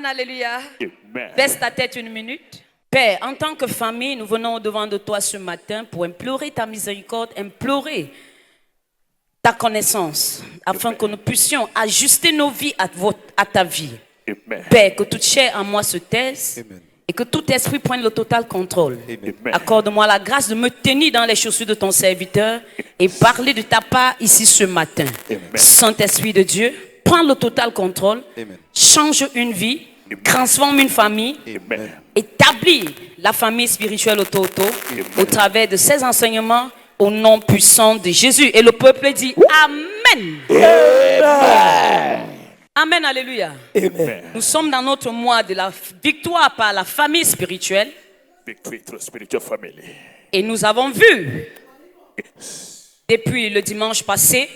Amen, alléluia. Amen. Baisse ta tête une minute. Père, en tant que famille, nous venons au-devant de toi ce matin pour implorer ta miséricorde, implorer ta connaissance, afin que nous puissions ajuster nos vies à ta vie. Amen. Père, que toute chair en moi se taise. Amen. Et que tout esprit prenne le total contrôle. Amen. Accorde-moi la grâce de me tenir dans les chaussures de ton serviteur et parler de ta part ici ce matin. Amen. Saint-Esprit de Dieu, prends le total contrôle. Amen. Change une vie, transforme une famille, Amen. établis la famille spirituelle au travers de ces enseignements au nom puissant de Jésus. Et le peuple dit Amen. Amen, alléluia. Amen. Nous sommes dans notre mois de la victoire par la famille spirituelle Victory through spiritual family. et nous avons vu depuis le dimanche passé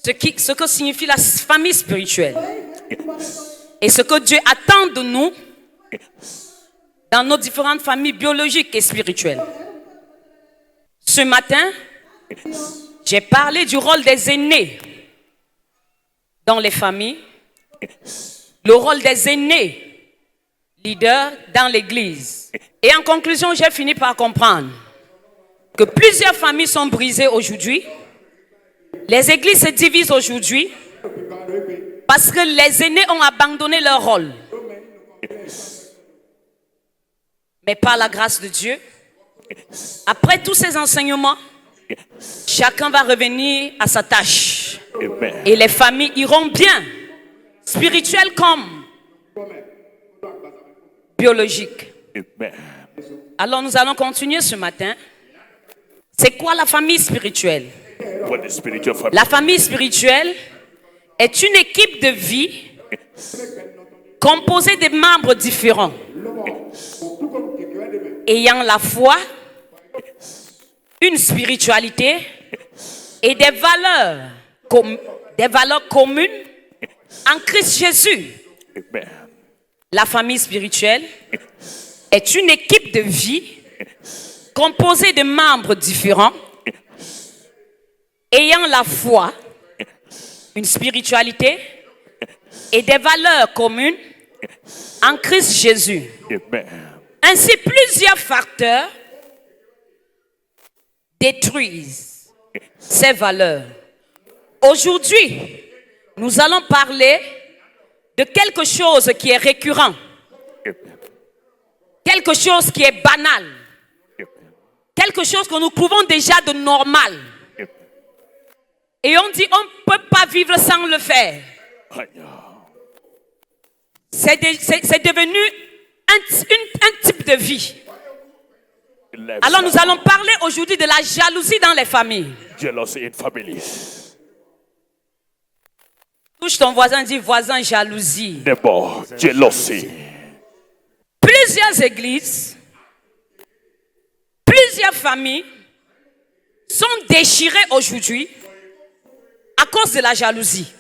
ce que signifie la famille spirituelle et ce que Dieu attend de nous dans nos différentes familles biologiques et spirituelles. Ce matin, j'ai parlé du rôle des aînés dans les familles, le rôle des aînés, leaders dans l'église. Et en conclusion, j'ai fini par comprendre que plusieurs familles sont brisées aujourd'hui. Les églises se divisent aujourd'hui parce que les aînés ont abandonné leur rôle. Mais par la grâce de Dieu, après tous ces enseignements, chacun va revenir à sa tâche. Amen. Et les familles iront bien, spirituelles comme biologiques. Amen. Alors nous allons continuer ce matin. C'est quoi la famille spirituelle? What is spiritual family? La famille spirituelle est une équipe de vie composée de membres différents, ayant la foi, une spiritualité et des valeurs communes en Christ Jésus. Amen. La famille spirituelle est une équipe de vie composée de membres différents, ayant la foi, une spiritualité et des valeurs communes en Christ Jésus. Amen. Ainsi, plusieurs facteurs détruisent ces valeurs. Aujourd'hui, nous allons parler de quelque chose qui est récurrent, quelque chose qui est banal, quelque chose que nous trouvons déjà de normal. Et on dit on ne peut pas vivre sans le faire. C'est devenu un type de vie. Alors nous allons parler aujourd'hui de la jalousie dans les familles. Jealousy in families. Touche ton voisin, dis voisin jalousie. Neighbor, jealousy. Plusieurs églises, plusieurs familles sont déchirées aujourd'hui à cause de la jalousie.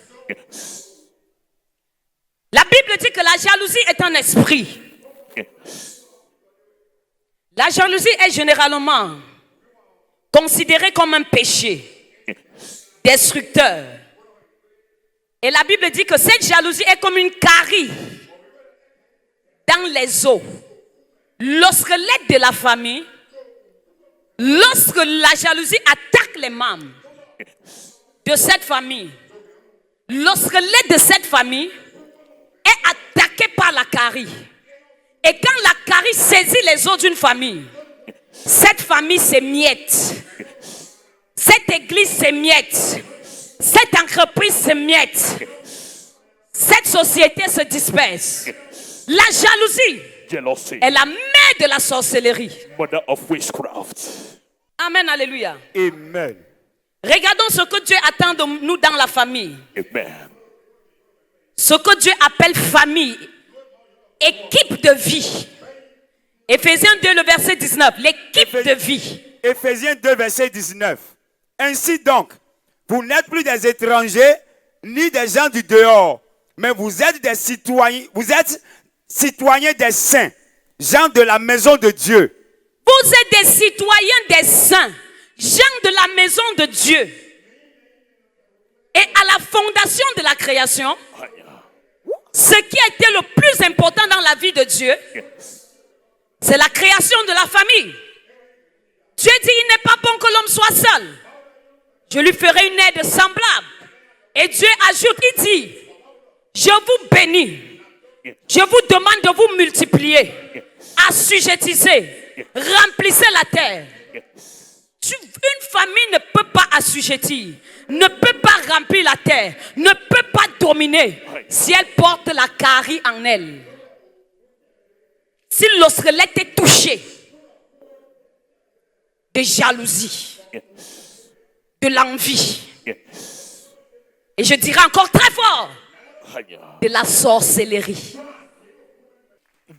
La Bible dit que la jalousie est un esprit. La jalousie est généralement considérée comme un péché destructeur. Et la Bible dit que cette jalousie est comme une carie dans les os. Lorsque l'aide de la famille, lorsque la jalousie attaque les membres de cette famille, lorsque l'aide de cette famille est attaquée par la carie, et quand la carie saisit les os d'une famille, cette famille s'émiette, cette église s'émiette, cette entreprise s'émiette, cette société se disperse. La jalousie est la mère de la sorcellerie. Mother of witchcraft. Amen, alléluia. Amen. Regardons ce que Dieu attend de nous dans la famille. Amen. Ce que Dieu appelle famille, équipe de vie. Éphésiens 2, le verset 19. L'équipe de vie. Éphésiens 2, verset 19. Ainsi donc, vous n'êtes plus des étrangers, ni des gens du dehors, mais vous êtes des citoyens, vous êtes citoyens des saints, gens de la maison de Dieu. Vous êtes des citoyens des saints, gens de la maison de Dieu. Et à la fondation de la création, Ce qui a été le plus important dans la vie de Dieu, c'est la création de la famille. Dieu dit, il n'est pas bon que l'homme soit seul. Je lui ferai une aide semblable. Et Dieu ajoute, il dit, je vous bénis. Je vous demande de vous multiplier. Assujettissez. Remplissez la terre. Une famille ne peut pas assujettir, ne peut pas remplir la terre, ne peut pas dominer si elle porte la carie en elle. Si le squelette est touché de jalousie, de l'envie, et je dirais encore très fort, de la sorcellerie.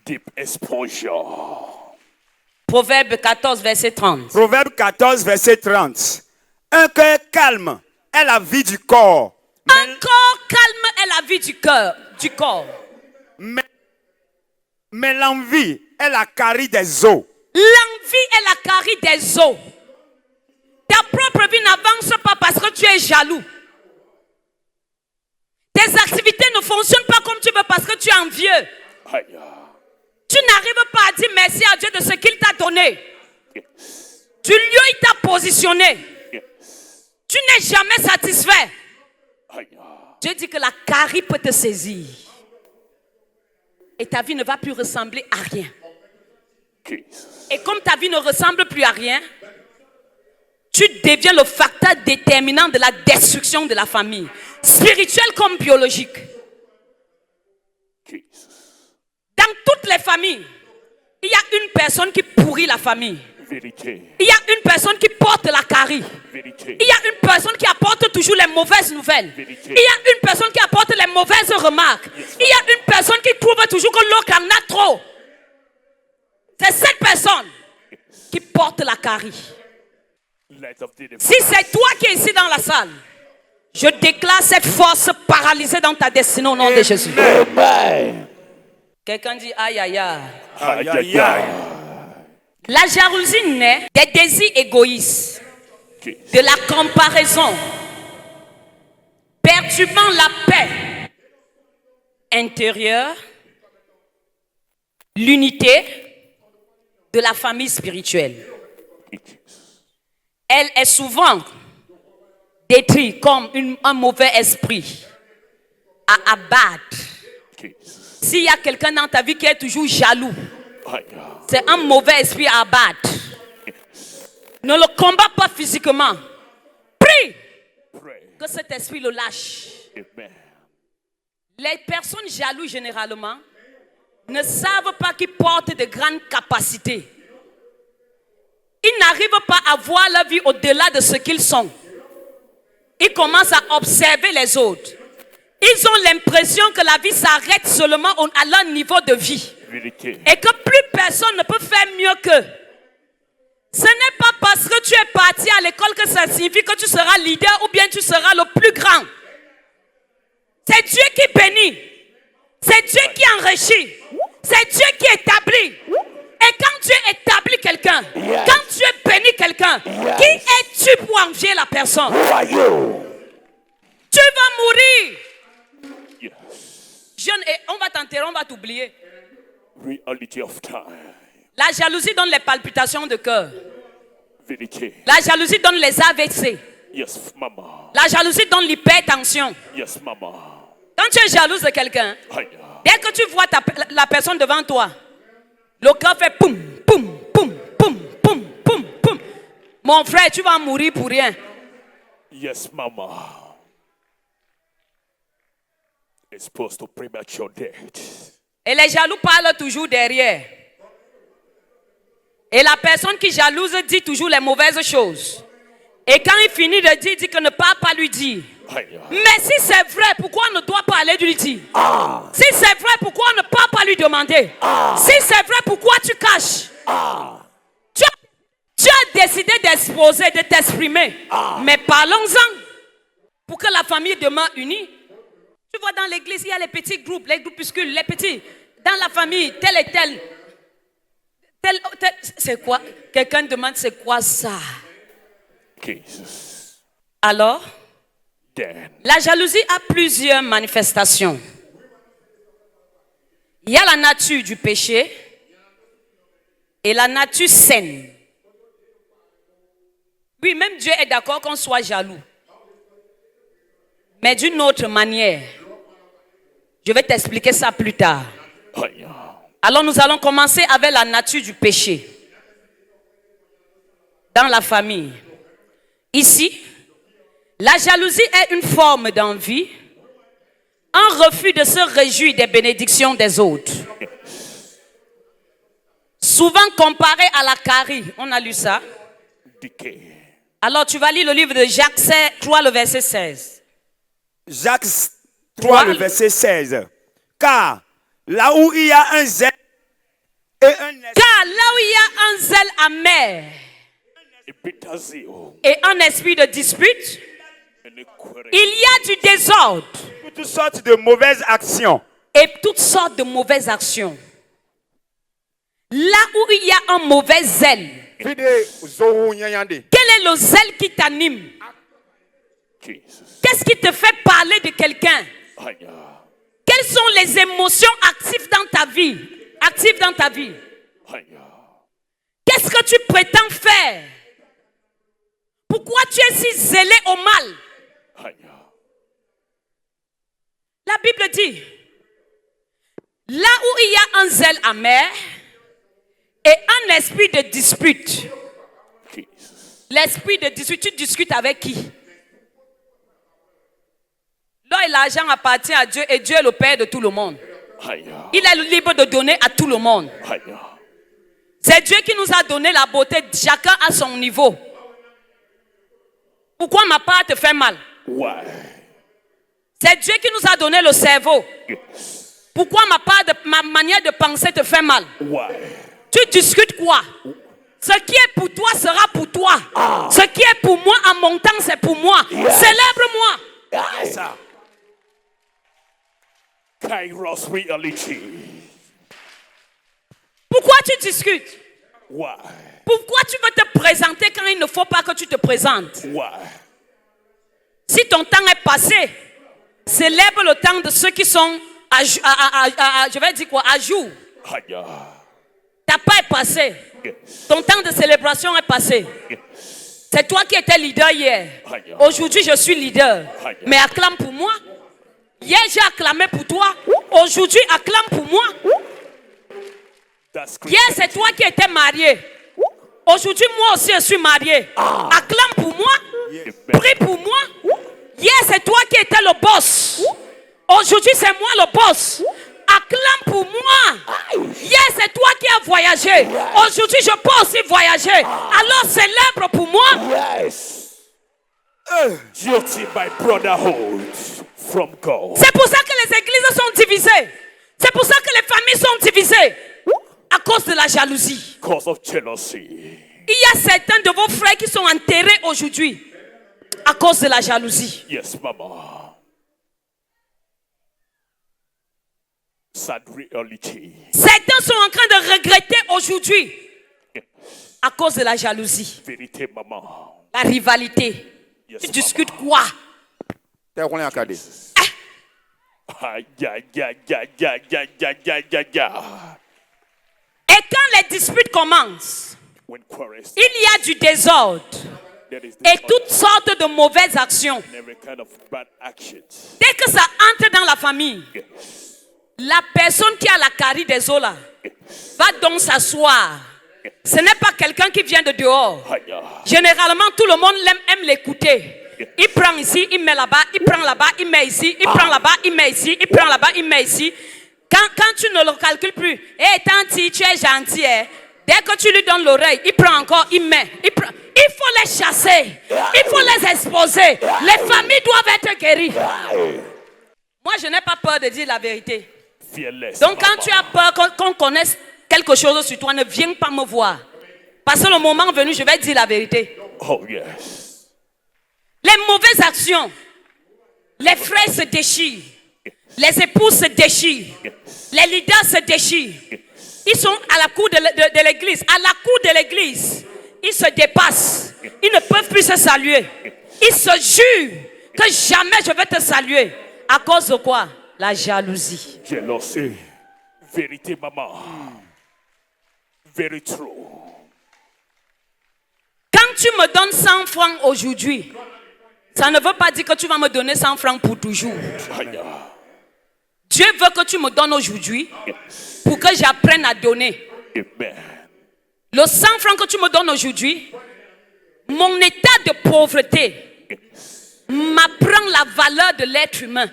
Deep exposure. Proverbe 14, verset 30. Proverbe 14, verset 30. Un cœur calme est la vie du corps. Un corps calme est la vie du corps. Mais l'envie est la carie des os. L'envie est la carie des os. Ta propre vie n'avance pas parce que tu es jaloux. Tes activités ne fonctionnent pas comme tu veux parce que tu es envieux. Tu n'arrives pas à dire merci à Dieu de ce qu'il t'a donné. Du lieu où il t'a positionné. Tu n'es jamais satisfait. Dieu dit que la carie peut te saisir. Et ta vie ne va plus ressembler à rien. Et comme ta vie ne ressemble plus à rien, tu deviens le facteur déterminant de la destruction de la famille. Spirituelle comme biologique. Dans toutes les familles, il y a une personne qui pourrit la famille. Vérité. Il y a une personne qui porte la carie. Vérité. Il y a une personne qui apporte toujours les mauvaises nouvelles. Vérité. Il y a une personne qui apporte les mauvaises remarques. Il y a une personne qui trouve toujours que l'autre en a trop. C'est cette personne qui porte la carie. Si c'est toi qui es ici dans la salle, je déclare cette force paralysée dans ta destinée au nom de Jésus. Amen. Quelqu'un dit aïe aïe aïe. Aïe, aïe, aïe. La jalousie naît des désirs égoïstes, de la comparaison, perturbant la paix intérieure, l'unité de la famille spirituelle. Elle est souvent décrite comme un mauvais esprit à abattre. S'il y a quelqu'un dans ta vie qui est toujours jaloux, c'est un mauvais esprit à abattre. Ne le combat pas physiquement. Prie que cet esprit le lâche. Les personnes jalouses généralement ne savent pas qu'ils portent de grandes capacités. Ils n'arrivent pas à voir la vie au-delà de ce qu'ils sont. Ils commencent à observer les autres. Ils ont l'impression que la vie s'arrête seulement à leur niveau de vie. Vérité. Et que plus personne ne peut faire mieux qu'eux. Ce n'est pas parce que tu es parti à l'école que ça signifie que tu seras leader ou bien tu seras le plus grand. C'est Dieu qui bénit. C'est Dieu qui enrichit. C'est Dieu qui établit. Et quand Dieu établit quelqu'un, quand Dieu bénit quelqu'un, qui es-tu pour envier la personne? Tu vas mourir. Jeune, et on va t'enterrer, on va t'oublier. Reality of time. La jalousie donne les palpitations de cœur. Vérité. La jalousie donne les AVC. Yes, maman. La jalousie donne l'hypertension. Yes, maman. Quand tu es jalouse de quelqu'un, Aïe. dès que tu vois la personne devant toi, le cœur fait poum, poum, poum, poum, poum, poum, poum. Mon frère, tu vas mourir pour rien. Yes, maman. Exposed to premature death. Et les jaloux parlent toujours derrière. Et la personne qui jalouse dit toujours les mauvaises choses. Et quand il finit de dire, il dit que ne parle pas lui dire. Aïe. Mais si c'est vrai, pourquoi on ne doit pas aller lui dire? Si c'est vrai, pourquoi on ne peut pas lui demander? Si c'est vrai, pourquoi tu caches? Tu as décidé d'exposer, de t'exprimer. Mais parlons-en pour que la famille demeure unie. Tu vois, dans l'église, il y a les petits groupes, les groupuscules, les petits. Dans la famille, tel et tel. C'est quoi? Quelqu'un demande, c'est quoi ça? Jesus. Alors, Then. la jalousie a plusieurs manifestations. Il y a la nature du péché et la nature saine. Oui, même Dieu est d'accord qu'on soit jaloux. Mais d'une autre manière. Je vais t'expliquer ça plus tard. Aïe. Alors nous allons commencer avec la nature du péché. Dans la famille. Ici, la jalousie est une forme d'envie, un refus de se réjouir des bénédictions des autres. Souvent comparé à la carie. On a lu ça. Decay. Alors tu vas lire le livre de Jacques 3, le verset 16. Jacques 3, le verset 16. Car là où il y a un zèle et un esprit, Car là où il y a un zèle amer A bitter zeal. et un esprit de dispute, And a quarrel. il y a du désordre toutes sortes de mauvaises actions. et toutes sortes de mauvaises actions. Là où il y a un mauvais zèle, quel est le zèle qui t'anime? Jesus. Qu'est-ce qui te fait parler de quelqu'un? Aïe. Quelles sont les émotions actives dans ta vie? Actives dans ta vie. Aïe. Qu'est-ce que tu prétends faire? Pourquoi tu es si zélé au mal? Aïe. La Bible dit, là où il y a un zèle amer et un esprit de dispute. Jesus. L'esprit de dispute, tu discutes avec qui? L'or et l'argent appartient à Dieu et Dieu est le Père de tout le monde. Aïe. Il est libre de donner à tout le monde. Aïe. C'est Dieu qui nous a donné la beauté, chacun à son niveau. Pourquoi ma part te fait mal? Why? C'est Dieu qui nous a donné le cerveau. Yes. Pourquoi ma manière de penser te fait mal? Why? Tu discutes quoi? Ce qui est pour toi sera pour toi. Ce qui est pour moi en mon temps, c'est pour moi. Célèbre-moi. Yes. Kairos reality. Pourquoi tu discutes? Why? Pourquoi tu veux te présenter quand il ne faut pas que tu te présentes? Why? Si ton temps est passé, célèbre le temps de ceux qui sont je vais dire quoi, à jour. Aïe. Ta part est passé. Yes. Ton temps de célébration est passé. Yes. C'est toi qui étais leader hier. Aïe. Aujourd'hui, je suis leader. Aïe. Mais acclame pour moi. Hier, j'ai acclamé pour toi. Aujourd'hui, acclame pour moi. That's Hier, c'est toi qui étais marié. Aujourd'hui, moi aussi, je suis marié. Acclame pour moi. Prie pour moi. Hier, c'est toi qui étais le boss. Aujourd'hui, c'est moi le boss. Acclame pour moi. Hier, c'est toi qui as voyagé. Aujourd'hui, je peux aussi voyager. Alors, célèbre pour moi. Yes. Guilty by brotherhood from God. C'est pour ça que les églises sont divisées. C'est pour ça que les familles sont divisées. À cause de la jalousie. Cause of jealousy. Il y a certains de vos frères qui sont enterrés aujourd'hui. À cause de la jalousie. Yes, mama. Sad reality. Certains sont en train de regretter aujourd'hui. À cause de la jalousie. Vérité, maman. La rivalité. Yes, Tu discutes quoi? Aïe, aïe, aïe, aïe, aïe, aïe, aïe, aïe, aïe. Et quand les disputes commencent, When quarrels, il y a du désordre there is et this toutes sortes de mauvaises actions. and every kind of bad actions. Dès que ça entre dans la famille, Yes. la personne qui a la carie des os là va donc s'asseoir. Ce n'est pas quelqu'un qui vient de dehors. Aïe. Généralement, tout le monde aime l'écouter. Il prend ici, il met là-bas, il prend là-bas, il met ici, il prend là-bas, il met ici, il prend là-bas, il met ici. Quand tu ne le calcules plus, hé tanti, tu es gentil, hein? Dès que tu lui donnes l'oreille, il prend encore, il met. Il faut les chasser, il faut les exposer. Les familles doivent être guéries. Moi, je n'ai pas peur de dire la vérité. Fearless. Donc, quand mama. tu as peur qu'on connaisse quelque chose sur toi, ne viens pas me voir. Parce que le moment venu, je vais dire la vérité. Oh, yes. Les mauvaises actions, les frères se déchirent, les épouses se déchirent, les leaders se déchirent. Ils sont à la cour de l'église. À la cour de l'église, ils se dépassent. Ils ne peuvent plus se saluer. Ils se jurent que jamais je vais te saluer. À cause de quoi? La jalousie. Jealousy. Vérité, maman. Very true. Quand tu me donnes 100 francs aujourd'hui, ça ne veut pas dire que tu vas me donner 100 francs pour toujours. Aïe. Dieu veut que tu me donnes aujourd'hui pour que j'apprenne à donner. Amen. Le 100 francs que tu me donnes aujourd'hui, mon état de pauvreté m'apprend la valeur de l'être humain.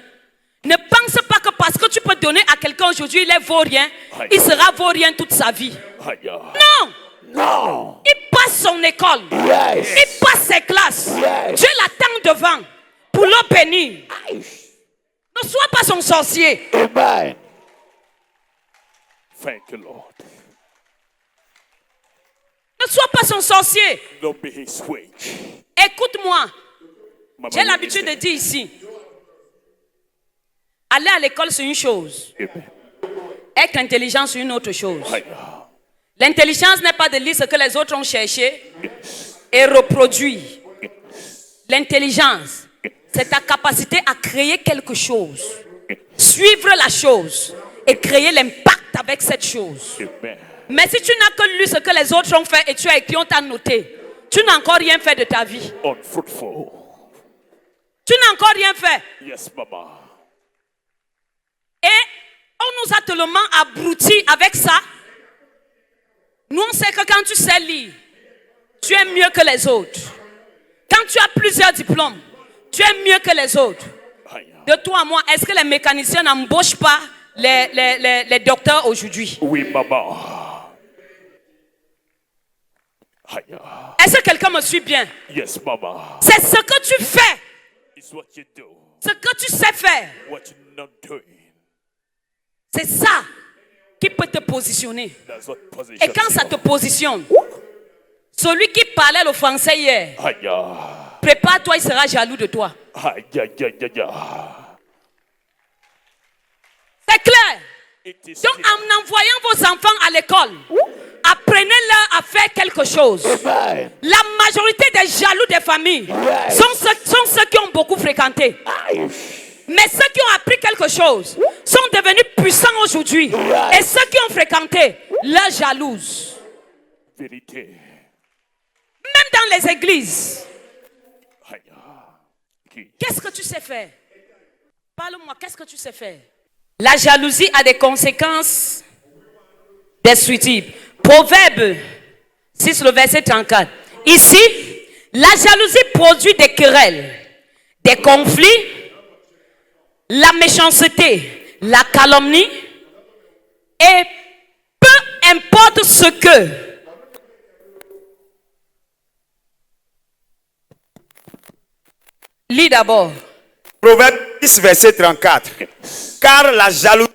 Ne pense pas que parce que tu peux donner à quelqu'un aujourd'hui, il est vaut rien, il sera vaut rien toute sa vie. Aïe. Non! Non. Il passe son école. Yes. Il passe ses classes. Yes. Dieu l'attend devant pour le bénir. Aïe. Ne sois pas son sorcier. Amen. Thank you, Lord. Ne sois pas son sorcier. Don't be his witch. Écoute-moi. Maman, J'ai l'habitude de dire ici. Aller à l'école, c'est une chose. Amen. Être intelligent, c'est une autre chose. Aïe. L'intelligence n'est pas de lire ce que les autres ont cherché et reproduit. L'intelligence, c'est ta capacité à créer quelque chose, suivre la chose et créer l'impact avec cette chose. Amen. Mais si tu n'as que lu ce que les autres ont fait et tu as écrit, on t'a noté, tu n'as encore rien fait de ta vie. Unfruitful. Tu n'as encore rien fait. Yes, maman. Et on nous a tellement abrutis avec ça. Nous, on sait que quand tu sais lire, tu es mieux que les autres. Quand tu as plusieurs diplômes, tu es mieux que les autres. Aïe. De toi à moi, est-ce que les mécaniciens n'embauchent pas les docteurs aujourd'hui? Oui, maman. Aïe. Est-ce que quelqu'un me suit bien? Yes, maman. C'est ce que tu fais, It's what you do. ce que tu sais faire. What you're not doing. C'est ça qui peut te positionner. That's what position. Et quand ça te positionne, celui qui parlait le français hier, Aïe. prépare-toi, il sera jaloux de toi. Aïe, aïe, aïe, aïe. C'est clair. It is Donc, en envoyant vos enfants à l'école, apprenez-leur à faire quelque chose. Amen. La majorité des jaloux des familles Yes. sont ceux qui ont beaucoup fréquenté. Aïe. Mais ceux qui ont appris quelque chose sont devenus puissants aujourd'hui. Yes. Et ceux qui ont fréquenté, leur jalouse. vérité. Même dans les églises. Aïe. Qui? Qu'est-ce que tu sais faire? Parle-moi, qu'est-ce que tu sais faire? La jalousie a des conséquences destructives. Proverbe 6, le verset 34. Ici, la jalousie produit des querelles, des conflits, la méchanceté, la calomnie. Et peu importe ce que lis d'abord. Proverbe 10, verset 34. Car la jalousie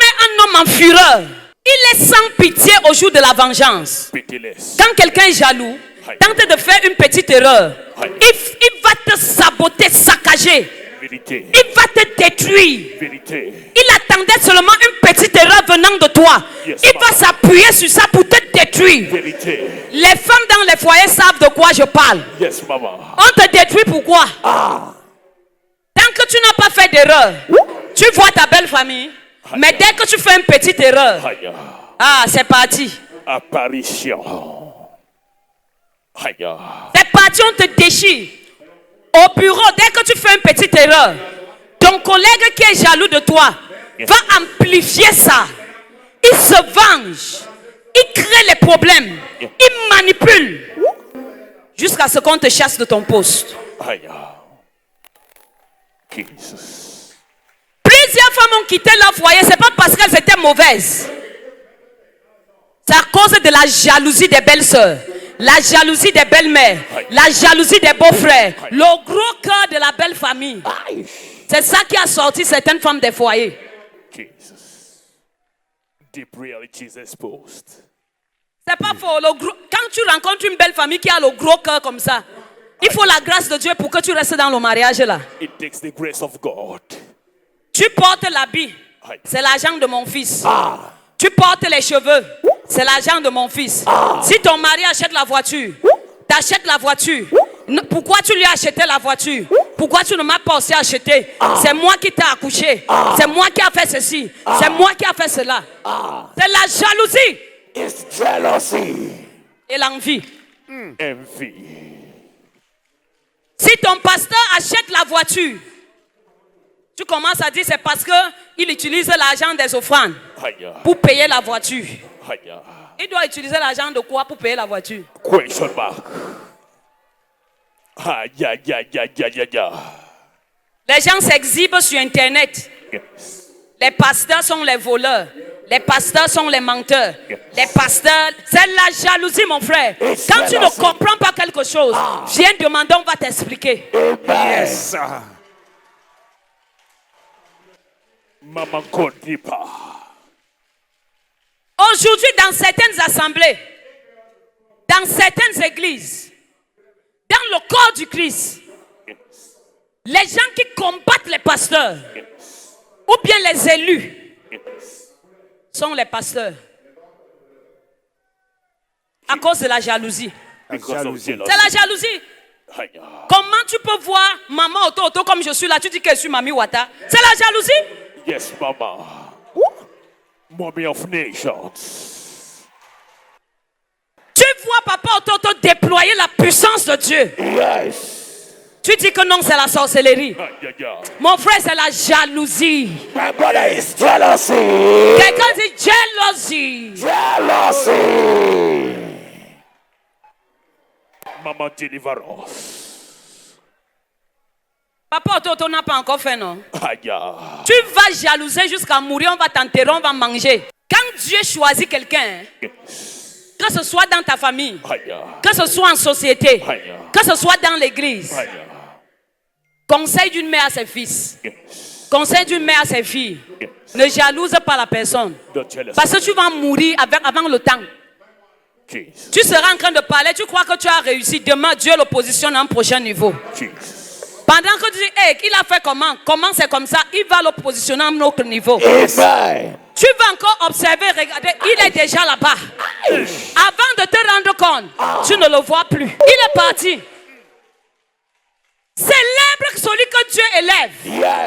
met un homme en fureur. Il est sans pitié au jour de la vengeance. Pitiless. Quand quelqu'un est jaloux, tente de faire une petite erreur. Il va te saboter, saccager. Vérité. Il va te détruire. Vérité. Il attendait seulement une petite erreur venant de toi. Yes, Il va s'appuyer sur ça pour te détruire. Vérité. Les femmes dans les foyers savent de quoi je parle. Yes, maman. On te détruit pourquoi? Tant que tu n'as pas fait d'erreur, tu vois ta belle famille. Mais dès que tu fais une petite erreur, Aïe. c'est parti. Apparition. Aïe. C'est parti, on te déchire. Au bureau, dès que tu fais une petite erreur, ton collègue qui est jaloux de toi va amplifier ça. Il se venge. Il crée les problèmes. Il manipule. Jusqu'à ce qu'on te chasse de ton poste. Aïe. Jesus. Plusieurs femmes ont quitté leur foyer, c'est pas parce qu'elles étaient mauvaises. C'est à cause de la jalousie des belles-sœurs, la jalousie des belles-mères, la jalousie des beaux-frères, le gros cœur de la belle famille. C'est ça qui a sorti certaines femmes des foyers. Jesus. Deep realities exposed. C'est pas faux. Quand tu rencontres une belle famille qui a le gros cœur comme ça, il faut la grâce de Dieu pour que tu restes dans le mariage là. It takes the grace of God. Tu portes l'habit, c'est l'argent de mon fils. Tu portes les cheveux, c'est l'argent de mon fils. Si ton mari achète la voiture, t'achètes la voiture. Pourquoi tu lui as acheté la voiture? Pourquoi tu ne m'as pas aussi acheté? C'est moi qui t'ai accouché. C'est moi qui a fait ceci. C'est moi qui a fait cela. C'est la jalousie. It's jealousy. Et l'envie. Envy. Si ton pasteur achète la voiture, tu commences à dire c'est parce qu'il utilise l'argent des offrandes Aya. pour payer la voiture. Aya. Il doit utiliser l'argent de quoi pour payer la voiture? Question mark. Aya, ya, ya, ya, ya, ya. Les gens s'exhibent sur Internet. Yes. Les pasteurs sont les voleurs. Les pasteurs sont les menteurs. Les pasteurs, c'est la jalousie, mon frère. Quand tu ne comprends pas quelque chose, viens demander, on va t'expliquer. Yes. Maman ne pas. Aujourd'hui, dans certaines assemblées, dans certaines églises, dans le corps du Christ, les gens qui combattent les pasteurs, ou bien les élus, sont les pasteurs. À cause de la jalousie. Because of C'est jealousy. la jalousie. Aya. Comment tu peux voir maman auto comme je suis là, tu dis que je suis Mami Wata? C'est la jalousie. Yes, Mama. Mommy of nations. Tu vois papa auto déployer la puissance de Dieu. Yes. Tu dis que non, c'est la sorcellerie. Aya, ya. Mon frère, c'est la jalousie. My brother is jealousy. Quelqu'un dit jalousie. Jealousy. Mama, deliver us. Papa auto n'a pas encore fait, non? Aya. Tu vas jalouser jusqu'à mourir, on va t'enterrer, on va manger. Quand Dieu choisit quelqu'un, que ce soit dans ta famille, Aya. que ce soit en société, Aya. que ce soit dans l'église, Aya. conseil d'une mère à ses fils, Yes. conseil d'une mère à ses filles, Yes. ne jalouse pas la personne. Don't jealous. Parce que tu vas mourir avant le temps. Jesus. Tu seras en train de parler, tu crois que tu as réussi. Demain, Dieu le positionne à un prochain niveau. Jesus. Pendant que tu dis, hey, il a fait comment? Comment c'est comme ça? Il va le positionner à un autre niveau. Amen. Tu vas encore observer, regarder, il est déjà là-bas. Avant de te rendre compte, tu ne le vois plus. Il est parti. Célèbre celui que Dieu élève.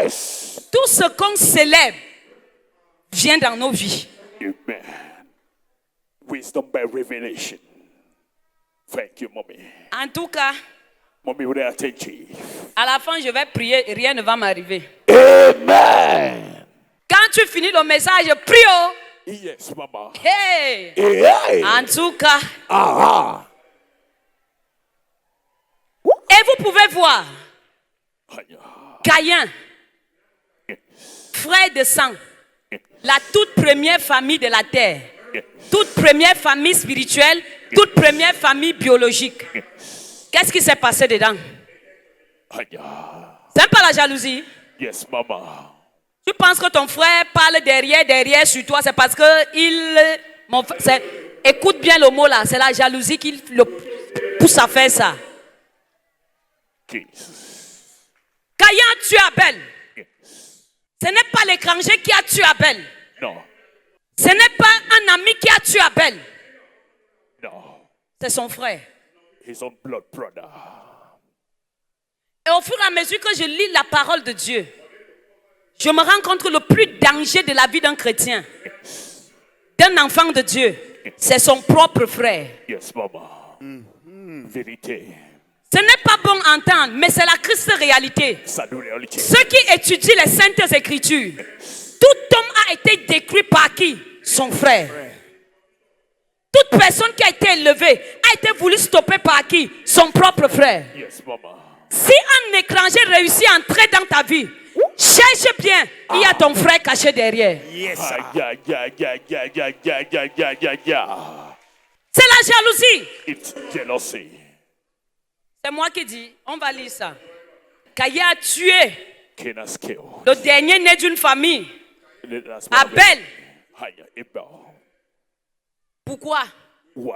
Yes. Tout ce qu'on célèbre vient dans nos vies. Amen. Wisdom by revelation. Thank you, mommy. En tout cas, Mommy, we're attentive. à la fin, je vais prier et rien ne va m'arriver. Amen. Quand tu finis le message, prie. Oh. Yes, mama. Hey. Hey. En tout cas, Aha. et vous pouvez voir, Aya. Caïn, frère de sang, la toute première famille de la terre, toute première famille spirituelle, toute première famille biologique. Qu'est-ce qui s'est passé dedans? Aya. C'est pas la jalousie. Yes, mama. Tu penses que ton frère parle derrière sur toi, c'est parce que écoute bien le mot là, c'est la jalousie qui le pousse à faire ça. Jesus. Caïn a tué Abel. Ce n'est pas l'étranger qui a tué Abel. No. Ce n'est pas un ami qui a tué Abel. No. C'est son frère. His own blood brother. Et au fur et à mesure que je lis la parole de Dieu, je me rends compte que le plus danger de la vie d'un chrétien, d'un enfant de Dieu, c'est son propre frère. Yes, mama. Vérité. Ce n'est pas bon à entendre, mais c'est la triste réalité. Salut, réalité. Ceux qui étudient les saintes écritures, tout homme a été détruit par qui? Son frère. Toute personne qui a été élevée a été voulu stopper par qui? Son propre frère. Yes, mama. Si un étranger réussit à entrer dans ta vie, cherche bien, il y a ton frère caché derrière. Yes. Ya, ya, ya, ya, ya, ya, ya, ya, ya, ya. C'est la jalousie. It's jealousy. C'est moi qui dis, on va lire ça. Caïn a tué Cain's kill. le dernier né d'une famille, That's my Abel. Aya, Abel. Pourquoi? Why?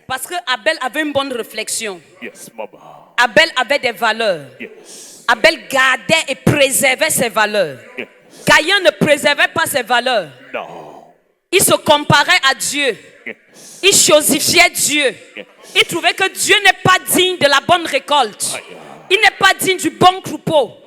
Parce que Abel avait une bonne réflexion. Yes, mama. Abel avait des valeurs. Yes. Abel gardait et préservait ses valeurs. Yes. Caïn ne préservait pas ses valeurs. No. Il se comparait à Dieu. Yes. Il chosifiait Dieu. Yes. Il trouvait que Dieu n'est pas digne de la bonne récolte. Aya. Il n'est pas digne du bon troupeau.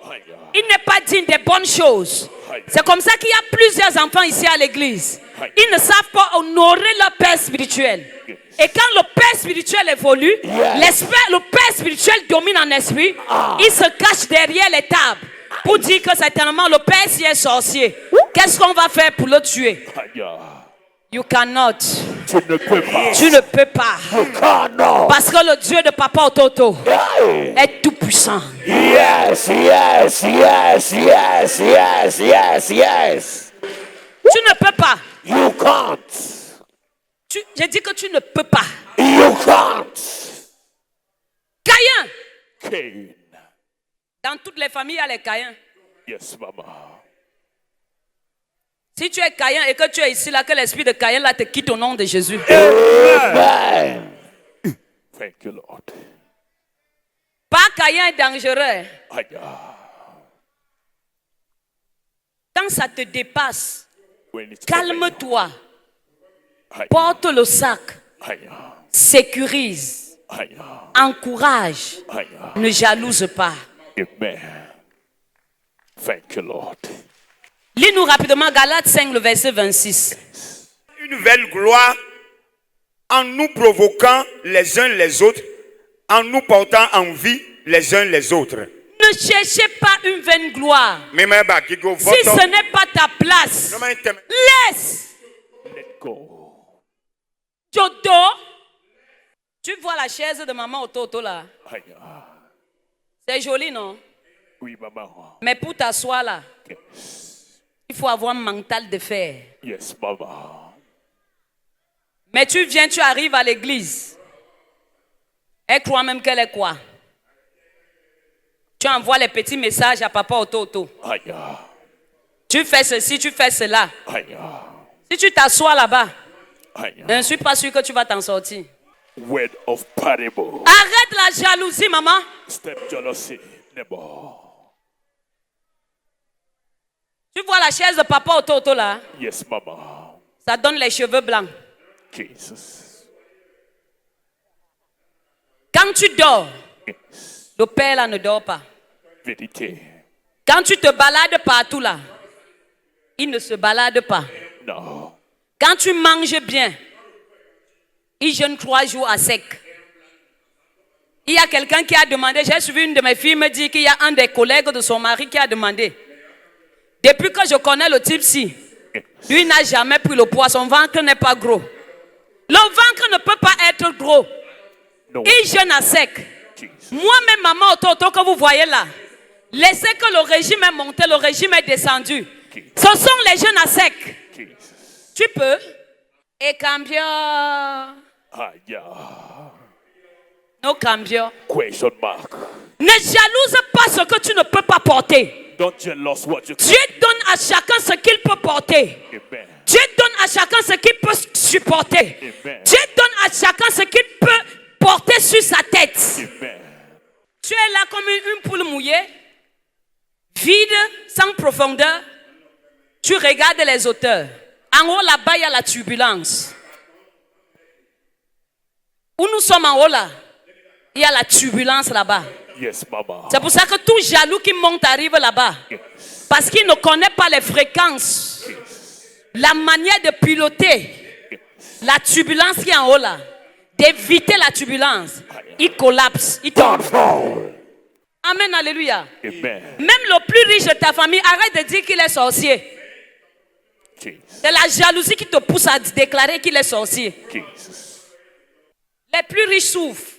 Il n'est pas digne des bonnes choses. C'est comme ça qu'il y a plusieurs enfants ici à l'église. Ils ne savent pas honorer leur père spirituel. Et quand le père spirituel évolue, le père spirituel domine en esprit. Il se cache derrière les tables pour dire que certainement le père s'y est sorcier. Qu'est-ce qu'on va faire pour le tuer? You cannot. Tu ne peux pas. Tu ne peux pas. You cannot. Parce que le Dieu de Papa Ototo est tout puissant. Yes, yes, yes, yes, yes, yes, yes. Tu ne peux pas. You can't. J'ai dit que tu ne peux pas. You can't. Caïn. Cain. Dans toutes les familles, il y a les Caïns. Yes, Mama. Si tu es Caïn et que tu es ici, là, que l'esprit de Caïn là te quitte au nom de Jésus. Amen. Thank you, Lord. Pas Caïn est dangereux. Aïe. Quand ça te dépasse, When it's calme-toi. Aïe. Porte le sac. Aïe. Sécurise. Aïe. Encourage. Aïe. Ne jalouse pas. Amen. Thank you, Lord. Lis-nous rapidement Galates 5, le verset 26. Une nouvelle gloire en nous provoquant les uns les autres, en nous portant en vie les uns les autres. Ne cherchez pas une vaine gloire. Si ce n'est pas ta place, laisse. Let go. Jodo. Tu vois la chaise de maman Ototo là? Aïe. C'est joli, non? Oui, Maman. Mais pour t'asseoir là, Yes. il faut avoir un mental de fer. Yes, Mama. Mais tu viens, tu arrives à l'église. Elle croit même qu'elle est quoi? Tu envoies les petits messages à Papa Ototo. Aïe. Tu fais ceci, tu fais cela. Aïe. Si tu t'assois là-bas, Aïe. je ne suis pas sûr que tu vas t'en sortir. Word of parable. Arrête la jalousie, maman. Step jealousy. Never. Tu vois la chaise de Papa Ototo là? Yes, Mama. Ça donne les cheveux blancs. Jesus. Quand tu dors, Yes. le père là ne dort pas. Vérité. Quand tu te balades partout là, il ne se balade pas. No. Quand tu manges bien, il jeûne 3 jours à sec. Il y a quelqu'un qui a demandé, j'ai suivi une de mes filles me dit qu'il y a un des collègues de son mari qui a demandé. Depuis que je connais le type-ci, lui n'a jamais pris le poids, son ventre n'est pas gros. Le ventre ne peut pas être gros. No. Il jeûne à sec. Jesus. Moi-même, maman Ototo que vous voyez là, laissez que le régime est monté, le régime est descendu. Ce sont les jeûnes à sec. Jesus. Tu peux. Et cambio. Aïe. No cambio. Question mark. Ne jalouse pas ce que tu ne peux pas porter. Don't jealous what you can. Dieu donne à chacun ce qu'il peut porter. Amen. Dieu donne à chacun ce qu'il peut supporter. Amen. Dieu donne à chacun ce qu'il peut porter sur sa tête. Amen. Tu es là comme une poule mouillée, vide, sans profondeur. Tu regardes les hauteurs. En haut là-bas, il y a la turbulence. Où nous sommes en haut là, il y a la turbulence là-bas. Yes, Mama. C'est pour ça que tout jaloux qui monte arrive là-bas. Yes. Parce qu'il ne connaît pas les fréquences. La manière de piloter la turbulence qui est en haut là. D'éviter la turbulence. Il collapse. Il tombe. Amen, alléluia. Amen. Même le plus riche de ta famille, arrête de dire qu'il est sorcier. Jesus. C'est la jalousie qui te pousse à déclarer qu'il est sorcier. Jesus. Les plus riches souffrent.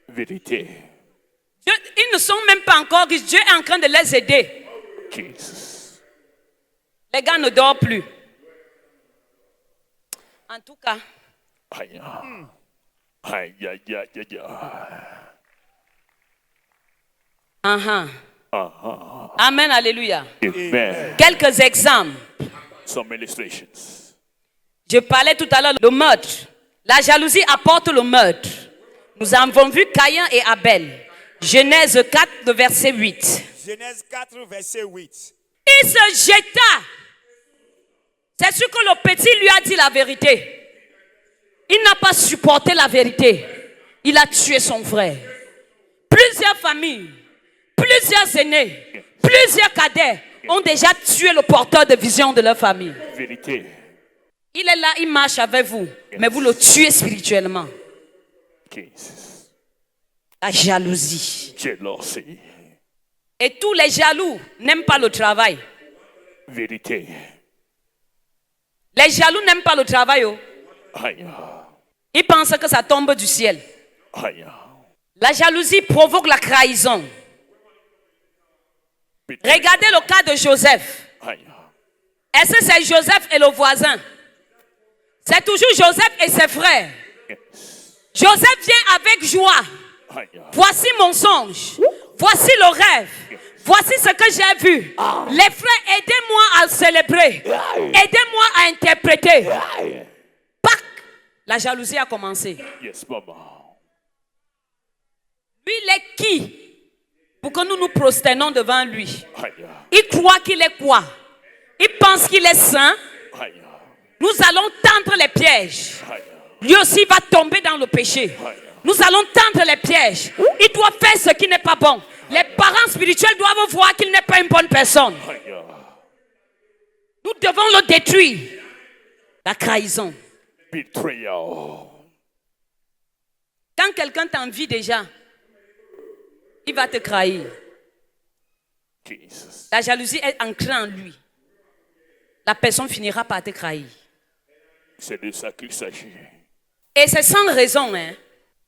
Vérité. Ils ne sont même pas encore riches. Dieu est en train de les aider. Jesus. Les gars ne dorment plus. En tout cas, Aïe. Aïe, aïe, aïe, aïe, aïe. Amen, alléluia. Amen. Quelques exemples. Some illustrations. Je parlais tout à l'heure le meurtre. La jalousie apporte le meurtre. Nous avons vu Caïn et Abel. Genèse 4, le verset 8. Genèse 4, verset 8. Il se jeta. C'est sûr que le petit lui a dit la vérité. Il n'a pas supporté la vérité. Il a tué son frère. Plusieurs plusieurs familles, plusieurs aînés, plusieurs cadets ont déjà tué le porteur de vision de leur famille. Vérité. Il est là, il marche avec vous, mais vous le tuez spirituellement. Jesus. La jalousie. Jealousy. Et tous les jaloux n'aiment pas le travail. Vérité. Les jaloux n'aiment pas le travail. Oh. Aïe. Ils pensent que ça tombe du ciel. Aïe. La jalousie provoque la trahison. Regardez le cas de Joseph. Aïe. Est-ce que c'est Joseph et le voisin? C'est toujours Joseph et ses frères. Joseph vient avec joie. Aïe. Voici mon songe. Voici le rêve. Voici ce que j'ai vu. Les frères, aidez-moi à célébrer. Aidez-moi à interpréter. Pac! La jalousie a commencé. Yes, maman. Lui, il est qui? Pour que nous nous prosternons devant lui. Aïe. Il croit qu'il est quoi? Il pense qu'il est saint. Aïe. Nous allons tendre les pièges. Aïe. Lui aussi va tomber dans le péché. Nous allons tendre les pièges. Il doit faire ce qui n'est pas bon. Les parents spirituels doivent voir qu'il n'est pas une bonne personne. Aïe. Nous devons le détruire. La trahison. Betrayal. Quand quelqu'un t'envie déjà, il va te trahir. Jesus. La jalousie est ancrée en lui. La personne finira par te trahir. C'est de ça qu'il s'agit. Et c'est sans raison. Hein.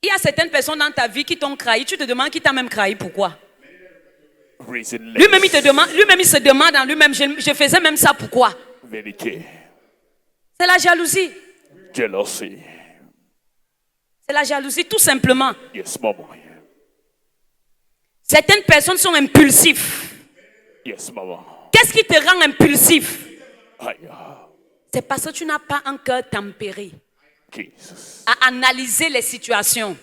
Il y a certaines personnes dans ta vie qui t'ont trahi. Tu te demandes qui t'a même trahi. Pourquoi? Reasonless. Lui-même, il se demande en lui-même, je faisais même ça, pourquoi? Vérité. C'est la jalousie. Jealousy. C'est la jalousie, tout simplement. Yes, maman. Certaines personnes sont impulsives. Yes, maman. Qu'est-ce qui te rend impulsif? Aïe. C'est parce que tu n'as pas un cœur tempéré Jesus. à analyser les situations.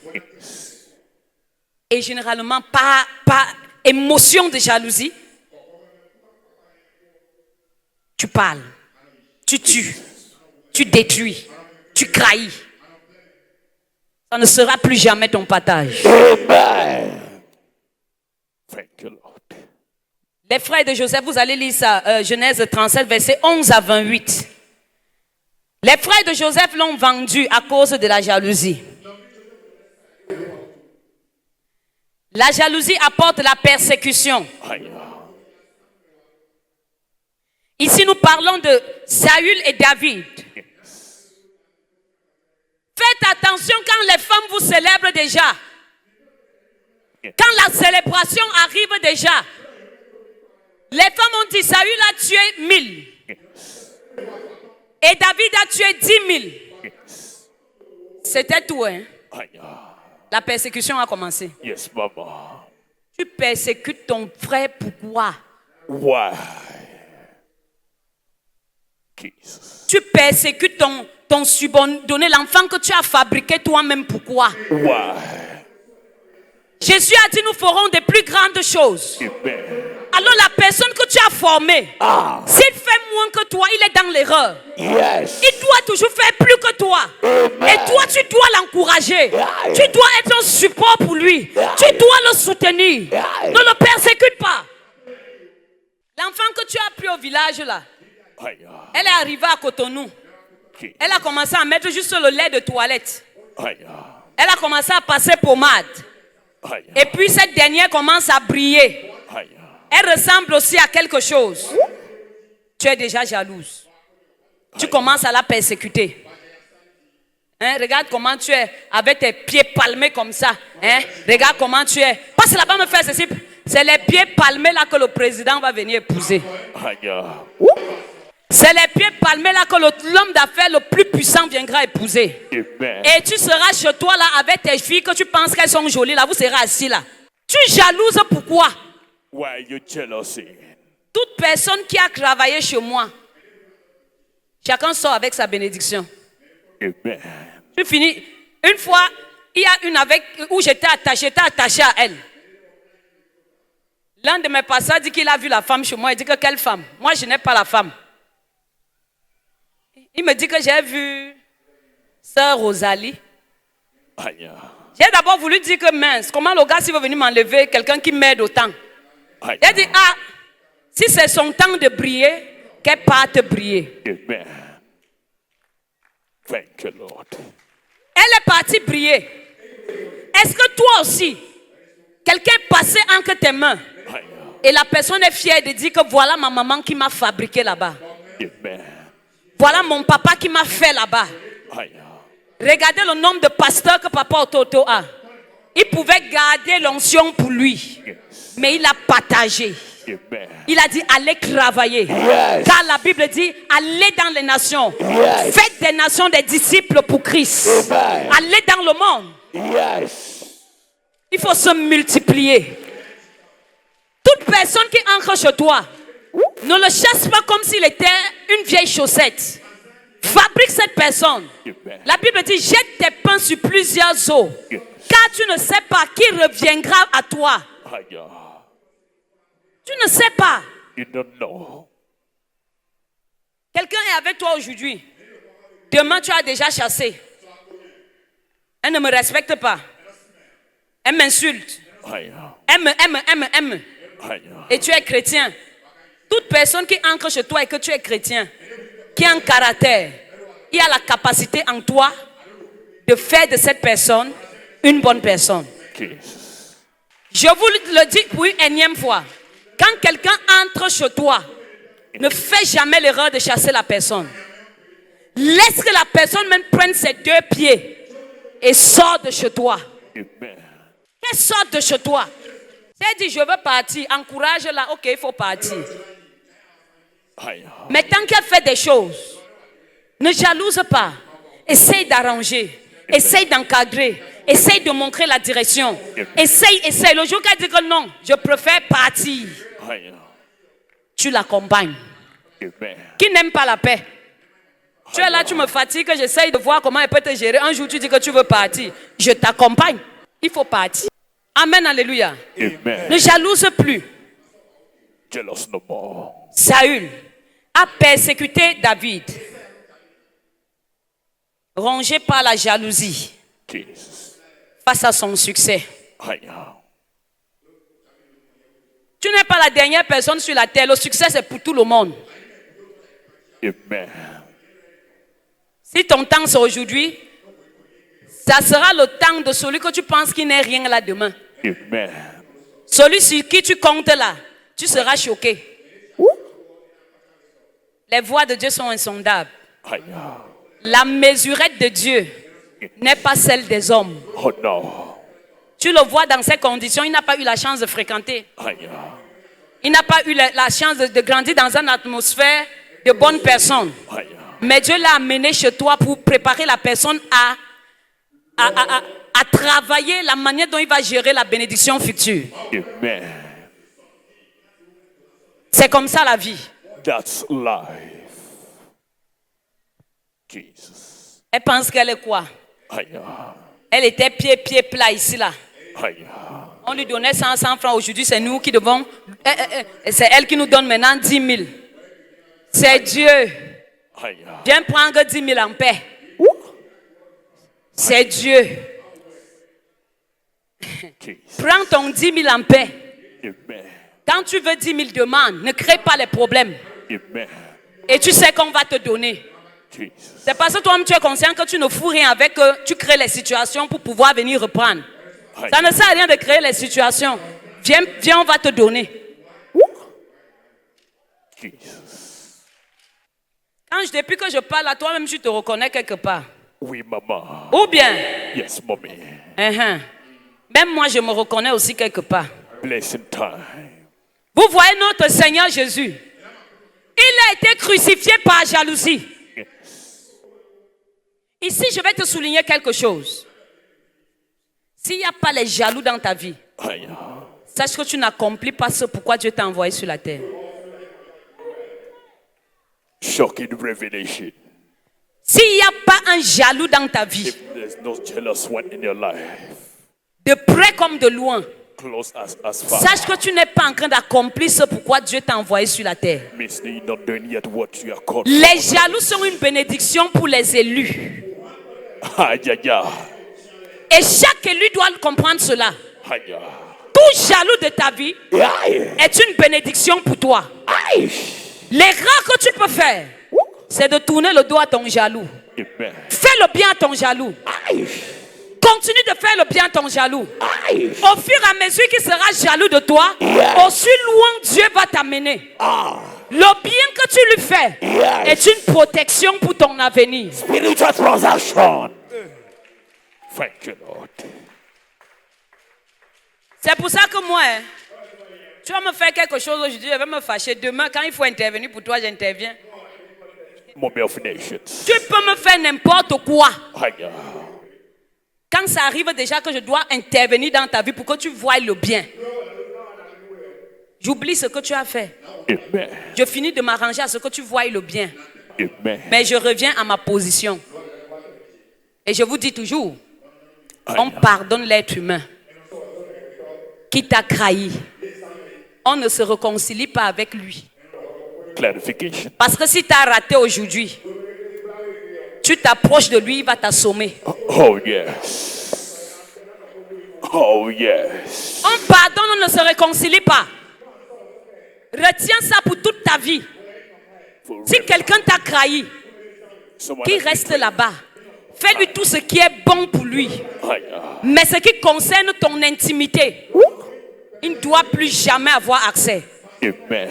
Et généralement, par émotion de jalousie, tu parles, tu tues, tu détruis, tu trahis. Ça ne sera plus jamais ton partage. Amen. Thank you, Lord. Les frères de Joseph, vous allez lire ça, Genèse 37, versets 11 à 28. Les frères de Joseph l'ont vendu à cause de la jalousie. La jalousie apporte la persécution. Aïe. Ici, nous parlons de Saül et David. Faites attention quand les femmes vous célèbrent déjà. Quand la célébration arrive déjà. Les femmes ont dit, Saül a tué 1000. Et David a tué 10 000. C'était tout, hein? Aïe. La persécution a commencé. Yes, maman. Tu persécutes ton frère, pourquoi? Why? Jesus. Tu persécutes ton subordonné, l'enfant que tu as fabriqué toi-même, pourquoi? Why? Jésus a dit, nous ferons des plus grandes choses. Amen. Alors la personne que tu as formée, s'il fait moins que toi, il est dans l'erreur. Yes. Il doit toujours faire plus que toi. Et toi, tu dois l'encourager. Tu dois être un support pour lui. Tu dois le soutenir. Ne le persécute pas. L'enfant que tu as pris au village là, Aïe. elle est arrivée à Cotonou. Elle a commencé à mettre juste le lait de toilette. Aïe. Elle a commencé à passer pommade. Aïe. Et puis cette dernière commence à briller. Aïe. Elle ressemble aussi à quelque chose. Tu es déjà jalouse. Tu commences à la persécuter. Hein? Regarde comment tu es avec tes pieds palmés comme ça. Hein? Regarde comment tu es. Passe là-bas me faire ceci. C'est les pieds palmés là que le président va venir épouser. Aïe. C'est les pieds palmés là que l'homme d'affaires le plus puissant viendra épouser. Amen. Et tu seras chez toi là avec tes filles que tu penses qu'elles sont jolies là. Vous serez assis là. Tu es jalouse pourquoi? Why you jealousy? Toute personne qui a travaillé chez moi, chacun sort avec sa bénédiction. Amen. Je finis. Une fois, il y a une avec où j'étais attaché à elle. L'un de mes pasteurs dit qu'il a vu la femme chez moi. Il dit que quelle femme? Moi, je n'ai pas la femme. Il me dit que j'ai vu Sœur Rosalie. Aïe. J'ai d'abord voulu dire que mince, comment le gars s'il veut venir m'enlever, quelqu'un qui m'aide autant. Aïe. J'ai dit, ah, si c'est son temps de briller, qu'elle parte briller. Amen. Thank you, Lord. Elle est partie briller. Est-ce que toi aussi, quelqu'un est passé entre tes mains Aïe. et la personne est fière de dire que voilà ma maman qui m'a fabriqué là-bas. Amen. Voilà mon papa qui m'a fait là-bas. Aïe. Regardez le nombre de pasteurs que papa Ototo a. Il pouvait garder l'onction pour lui. Mais il a partagé. Amen. Il a dit allez travailler. Yes. Car la Bible dit allez dans les nations. Yes. Faites des nations des disciples pour Christ. Amen. Allez dans le monde. Yes. Il faut se multiplier. Toute personne qui entre chez toi, ne le chasse pas comme s'il était une vieille chaussette. Fabrique cette personne. Amen. La Bible dit jette tes pains sur plusieurs eaux. Yes. Car tu ne sais pas qui reviendra à toi. Aïe. Tu ne sais pas. You don't know. Quelqu'un est avec toi aujourd'hui. Demain, tu as déjà chassé. Elle ne me respecte pas. Elle m'insulte. Aïe. Elle me. Aïe. Et tu es chrétien. Toute personne qui entre chez toi et que tu es chrétien, qui a un caractère, il a la capacité en toi de faire de cette personne une bonne personne. Jesus. Je vous le dis pour une énième fois. Quand quelqu'un entre chez toi, ne fais jamais l'erreur de chasser la personne. Laisse que la personne même prenne ses deux pieds et sort de chez toi. Amen. Qu'elle sorte de chez toi. Si elle dit je veux partir, encourage-la, ok, il faut partir. Aïe. Mais tant qu'elle fait des choses, ne jalouse pas. Essaye d'arranger. Essaye d'encadrer. Essaye de montrer la direction. Essaye. Le jour qu'elle dit que non, je préfère partir, Aïe. tu l'accompagnes. Amen. Qui n'aime pas la paix? Tu es là, tu me fatigues, j'essaye de voir comment elle peut te gérer. Un jour, tu dis que tu veux partir. Je t'accompagne. Il faut partir. Amen, alléluia. Amen. Ne jalouse plus. Jealous no more. Saül a persécuté David, rongé par la jalousie Jesus. face à son succès. Aïe. Tu n'es pas la dernière personne sur la terre. Le succès, c'est pour tout le monde. Amen. Si ton temps, c'est aujourd'hui, ça sera le temps de celui que tu penses qu'il n'est rien là demain. Amen. Celui sur qui tu comptes là, tu seras choqué. Les voies de Dieu sont insondables. Aïe. La mesurette de Dieu n'est pas celle des hommes. Oh non. Tu le vois dans ces conditions, il n'a pas eu la chance de fréquenter. Aïe. Il n'a pas eu la chance de grandir dans une atmosphère de bonnes personnes. Aïe. Mais Dieu l'a amené chez toi pour préparer la personne à travailler la manière dont il va gérer la bénédiction future. Amen. C'est comme ça la vie. That's life. Jesus. Elle pense qu'elle est quoi? Aïe. Elle était pied plat ici là. Aïe. On lui donnait 100 francs. Aujourd'hui, c'est nous qui devons... c'est elle qui nous donne maintenant 10 000. C'est Dieu. Aïe. Viens prendre 10 000 en paix. C'est Dieu. Jesus. Prends ton 10 000 en paix. Amen. Quand tu veux 10 000 demandes, ne crée pas les problèmes. Amen. Et tu sais qu'on va te donner. Jesus. C'est parce que toi-même tu es conscient que tu ne fous rien avec eux. Tu crées les situations pour pouvoir venir reprendre. Aïe. Ça ne sert à rien de créer les situations. Viens, on va te donner. Jesus. Depuis que je parle à toi-même, tu te reconnais quelque part. Oui, maman. Ou bien, Yes, mommy. même moi je me reconnais aussi quelque part. Blessing time. Vous voyez notre Seigneur Jésus. Il a été crucifié par jalousie. Yes. Ici, je vais te souligner quelque chose. S'il n'y a pas les jaloux dans ta vie, Aïe. sache que tu n'accomplis pas ce pourquoi Dieu t'a envoyé sur la terre. Shocking revelation. S'il n'y a pas un jaloux dans ta vie, If there's no jealous one in your life, de près comme de loin, close as far, sache que tu n'es pas en train d'accomplir ce pourquoi Dieu t'a envoyé sur la terre. means that you're not doing yet what you are called Les for. jaloux sont une bénédiction pour les élus. Aïe, aïe, aïe. Et chaque élu doit comprendre cela. Aïe. Tout jaloux de ta vie Aïe. est une bénédiction pour toi. Aïe. L'erreur que tu peux faire, c'est de tourner le dos à ton jaloux. Amen. Fais le bien à ton jaloux. Aïe. Continue de faire le bien à ton jaloux. Aïe. Au fur et à mesure qu'il sera jaloux de toi, aussi loin Dieu va t'amener. Ah. Le bien que tu lui fais est une protection pour ton avenir. Spiritual transaction. Thank you, Lord. C'est pour ça que moi, tu vas me faire quelque chose aujourd'hui, je vais me fâcher. Demain, quand il faut intervenir pour toi, j'interviens. Mommy of nations. Tu peux me faire n'importe quoi. Aïe. Quand ça arrive déjà que je dois intervenir dans ta vie pour que tu voies le bien, j'oublie ce que tu as fait. Amen. Je finis de m'arranger à ce que tu voies le bien. Amen. Mais je reviens à ma position. Et je vous dis toujours, on pardonne l'être humain qui t'a trahi. On ne se réconcilie pas avec lui. Clarification. Parce que si tu as raté aujourd'hui, tu t'approches de lui, il va t'assommer. Oh yes. Oh yes. On pardonne, on ne se réconcilie pas. Retiens ça pour toute ta vie. Si quelqu'un t'a trahi, qu'il reste là-bas. Fais-lui tout ce qui est bon pour lui. Mais ce qui concerne ton intimité, il ne doit plus jamais avoir accès. Amen.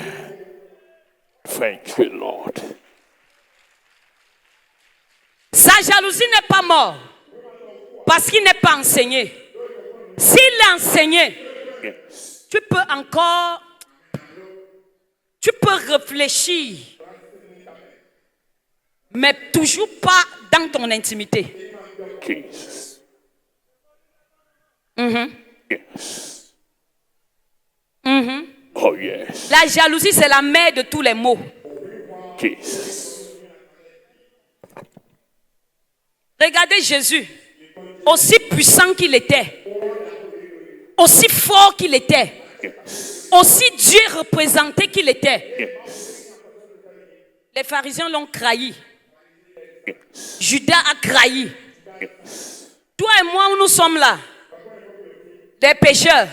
Thank you, Lord. Sa jalousie n'est pas morte parce qu'il n'est pas enseigné. S'il est enseigné, Yes. tu peux réfléchir, mais toujours pas dans ton intimité. Jesus. Yes. Oh yes. La jalousie, c'est la mère de tous les maux. Jesus. Regardez Jésus, aussi puissant qu'il était, aussi fort qu'il était, Yes. aussi Dieu représenté qu'il était. Yes. Les pharisiens l'ont trahi. Yes. Judas a trahi. Yes. Toi et moi, où nous sommes là, des pécheurs,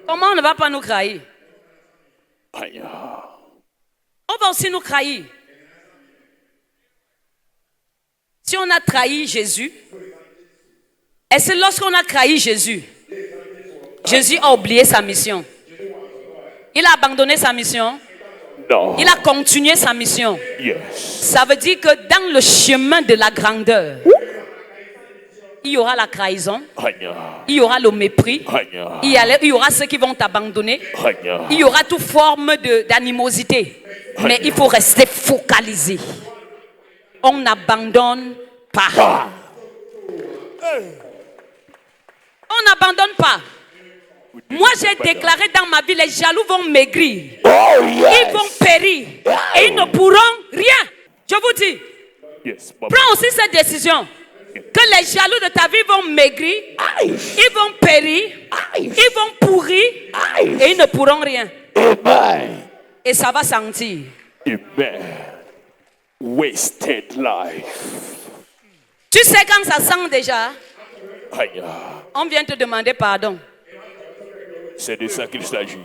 comment on ne va pas nous trahir? Aïe. On va aussi nous trahir. Si on a trahi Jésus, et c'est lorsqu'on a trahi Jésus, Jésus a oublié sa mission. Il a abandonné sa mission. No. Il a continué sa mission. Yes. Ça veut dire que dans le chemin de la grandeur, il y aura la trahison, Aïe. il y aura le mépris, Aïe. il y aura ceux qui vont t'abandonner, Aïe. il y aura toute forme d'animosité. Mais il faut rester focalisé. On n'abandonne pas. On n'abandonne pas. Moi, j'ai déclaré dans ma vie, les jaloux vont maigrir. Oh Ils yes. vont périr. Et ils ne pourront rien. Je vous dis, Yes. prends aussi cette décision. Que les jaloux de ta vie vont maigrir. Ils vont périr. Ils vont pourrir. Et ils ne pourront rien. Amen. Et ça va sentir. Amen. Wasted life. Tu sais quand ça sent déjà, Aïe. on vient te demander pardon. C'est de ça qu'il s'agit.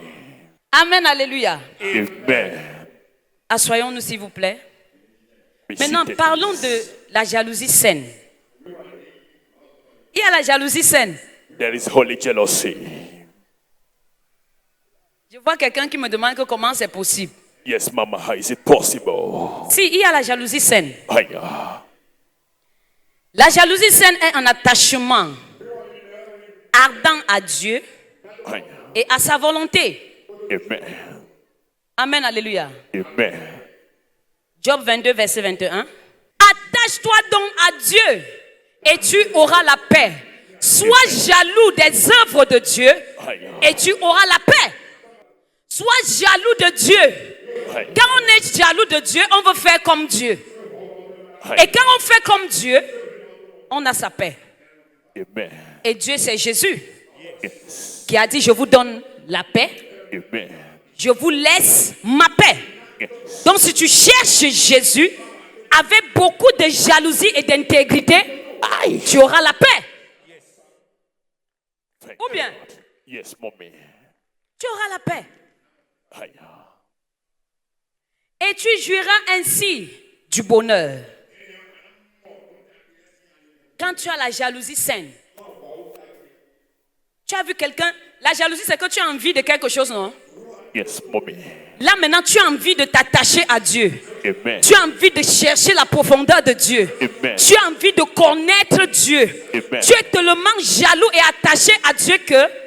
Amen, alléluia. Amen. Assoyons-nous s'il vous plaît. Mais Maintenant, si parlons de la jalousie saine. Il y a la jalousie saine. there is holy jealousy. Je vois quelqu'un qui me demande que comment c'est possible. Yes, Mama, how is it possible? Si, il y a la jalousie saine. Aïe. La jalousie saine est un attachement ardent à Dieu Aïe. et à sa volonté. Amen. Amen, alléluia. Amen. Job 22, verset 21. Attache-toi donc à Dieu et tu auras la paix. Sois jaloux des œuvres de Dieu Aïe. et tu auras la paix. Sois jaloux de Dieu. Aïe. Quand on est jaloux de Dieu, on veut faire comme Dieu. Et Aïe. quand on fait comme Dieu, on a sa paix. Amen. Et Dieu, c'est Jésus Yes. qui a dit, je vous donne la paix, Amen. je vous laisse ma paix. Yes. Donc si tu cherches Jésus avec beaucoup de jalousie et d'intégrité, tu auras la paix. Thank Ou you, bien, Lord. Yes, mommy. tu auras la paix. Aïe. Et tu jouiras ainsi du bonheur. Quand tu as la jalousie saine, tu as vu quelqu'un, la jalousie c'est que tu as envie de quelque chose, non? Yes, mommy. Là maintenant tu as envie de t'attacher à Dieu. Amen. Tu as envie de chercher la profondeur de Dieu. Amen. Tu as envie de connaître Dieu. Amen. Tu es tellement jaloux et attaché à Dieu que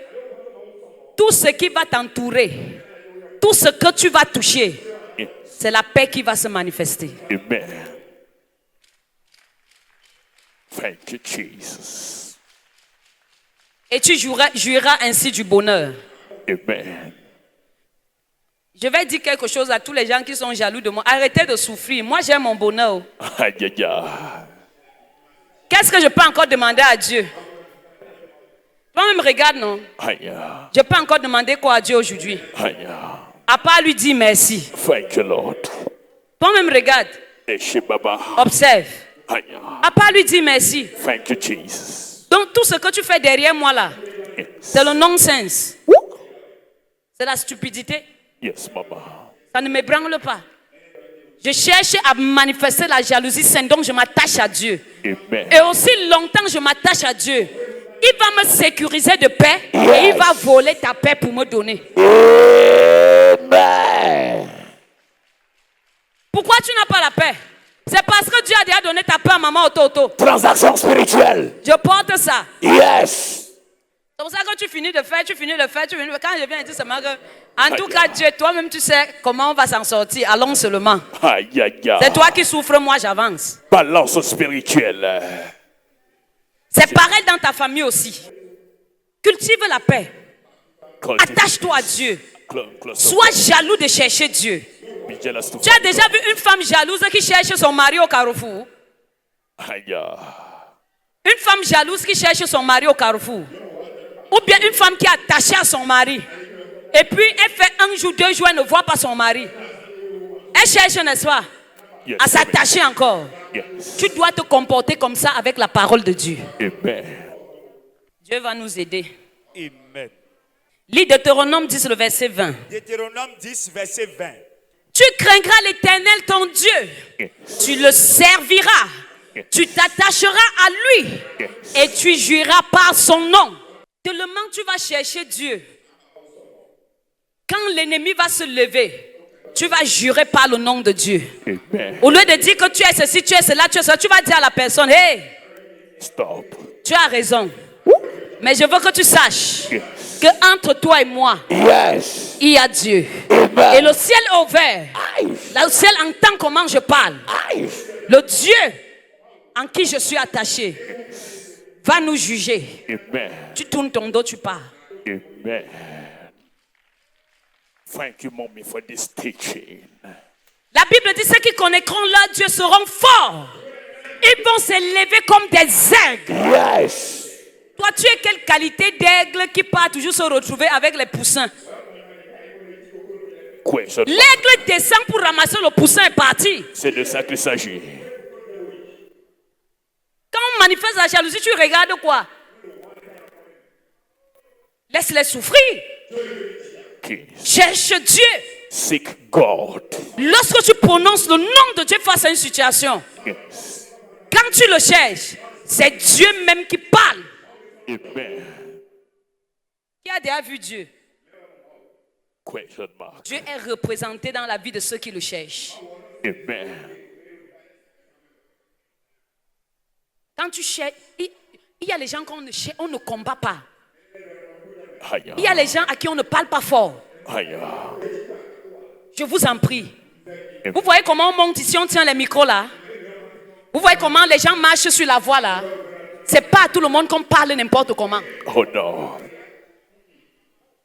tout ce qui va t'entourer, tout ce que tu vas toucher, Yes. c'est la paix qui va se manifester. Amen. Thank you, Jesus. Et tu jouiras ainsi du bonheur. Amen. Je vais dire quelque chose à tous les gens qui sont jaloux de moi. Arrêtez de souffrir. Moi, j'aime mon bonheur. Aïe, aïe, aïe. Qu'est-ce que je peux encore demander à Dieu? Toi-même, regarde, non? Aïe. Je peux encore demander quoi à Dieu aujourd'hui? Aïe. À part lui dire merci. Thank you, Lord. Toi-même, regarde. Eshe Baba. Observe. Aïe. À part lui dire merci. Thank you, Jesus. Donc, tout ce que tu fais derrière moi, là, Yes. c'est le non-sens. C'est la stupidité. Yes, Mama. Ça ne m'ébranle pas. Je cherche à manifester la jalousie saine, donc je m'attache à Dieu. Amen. Et aussi longtemps je m'attache à Dieu, il va me sécuriser de paix et il va voler ta paix pour me donner. Amen. Pourquoi tu n'as pas la paix? C'est parce que Dieu a déjà donné ta paix à maman Ototo. Transaction spirituelle. Je porte ça. Yes. C'est pour ça que tu finis de faire. Quand je viens dire seulement que, en tout cas, Dieu, toi-même, tu sais comment on va s'en sortir. Allons seulement. Aïe, aïe, aïe. C'est toi qui souffres, moi j'avance. Balance spirituelle. C'est pareil dans ta famille aussi. Cultive la paix. Attache-toi à Dieu. Sois jaloux de chercher Dieu. Tu as déjà vu une femme jalouse qui cherche son mari au carrefour? Aïe. Une femme jalouse qui cherche son mari au carrefour? Ou bien une femme qui est attachée à son mari? Et puis elle fait 1 jour, 2 jours, elle ne voit pas son mari. Elle cherche, n'est-ce pas? Yes, À s'attacher encore. Yes. Tu dois te comporter comme ça avec la parole de Dieu. Amen. Dieu va nous aider. Amen. Lis Deutéronome 10, le verset 20. Deutéronome 10, verset 20. Tu craindras l'Éternel ton Dieu. Yes. Tu le serviras. Tu t'attacheras à lui. Yes. Et tu jureras par son nom. Tellement tu vas chercher Dieu. Quand l'ennemi va se lever, tu vas jurer par le nom de Dieu. Amen. Au lieu de dire que tu es ceci, tu es cela, tu es cela, tu vas dire à la personne, hey, Stop. tu as raison. Mais je veux que tu saches Yes. que entre toi et moi, Yes. il y a Dieu. Amen. Et le ciel est ouvert. Le ciel entend comment je parle. Le Dieu en qui je suis attaché va nous juger. Amen. Tu tournes ton dos, tu pars. Amen. Thank you, mommy, for this teaching. La Bible dit ceux qui connaîtront leur Dieu seront forts. Ils vont s'élever comme des aigles. Yes. Toi, tu es quelle qualité d'aigle qui part toujours se retrouver avec les poussins? Question. L'aigle descend pour ramasser le poussin et partir. C'est de ça qu'il s'agit. Quand on manifeste la jalousie, tu regardes quoi? Laisse-les souffrir. Kiss. Cherche Dieu. Seek God. Lorsque tu prononces le nom de Dieu face à une situation, Yes. quand tu le cherches, c'est Dieu même qui parle. Amen. Qui a déjà vu Dieu? Question mark. Dieu est représenté dans la vie de ceux qui le cherchent. Amen. Quand tu cherches, il y a les gens qu'on ne cherche, on ne combat pas. Aïe. Il y a les gens à qui on ne parle pas fort. Aïe. Je vous en prie. Vous voyez comment on monte ici, on tient les micros là? Vous voyez comment les gens marchent sur la voie là? C'est pas à tout le monde qu'on parle n'importe comment. Oh non.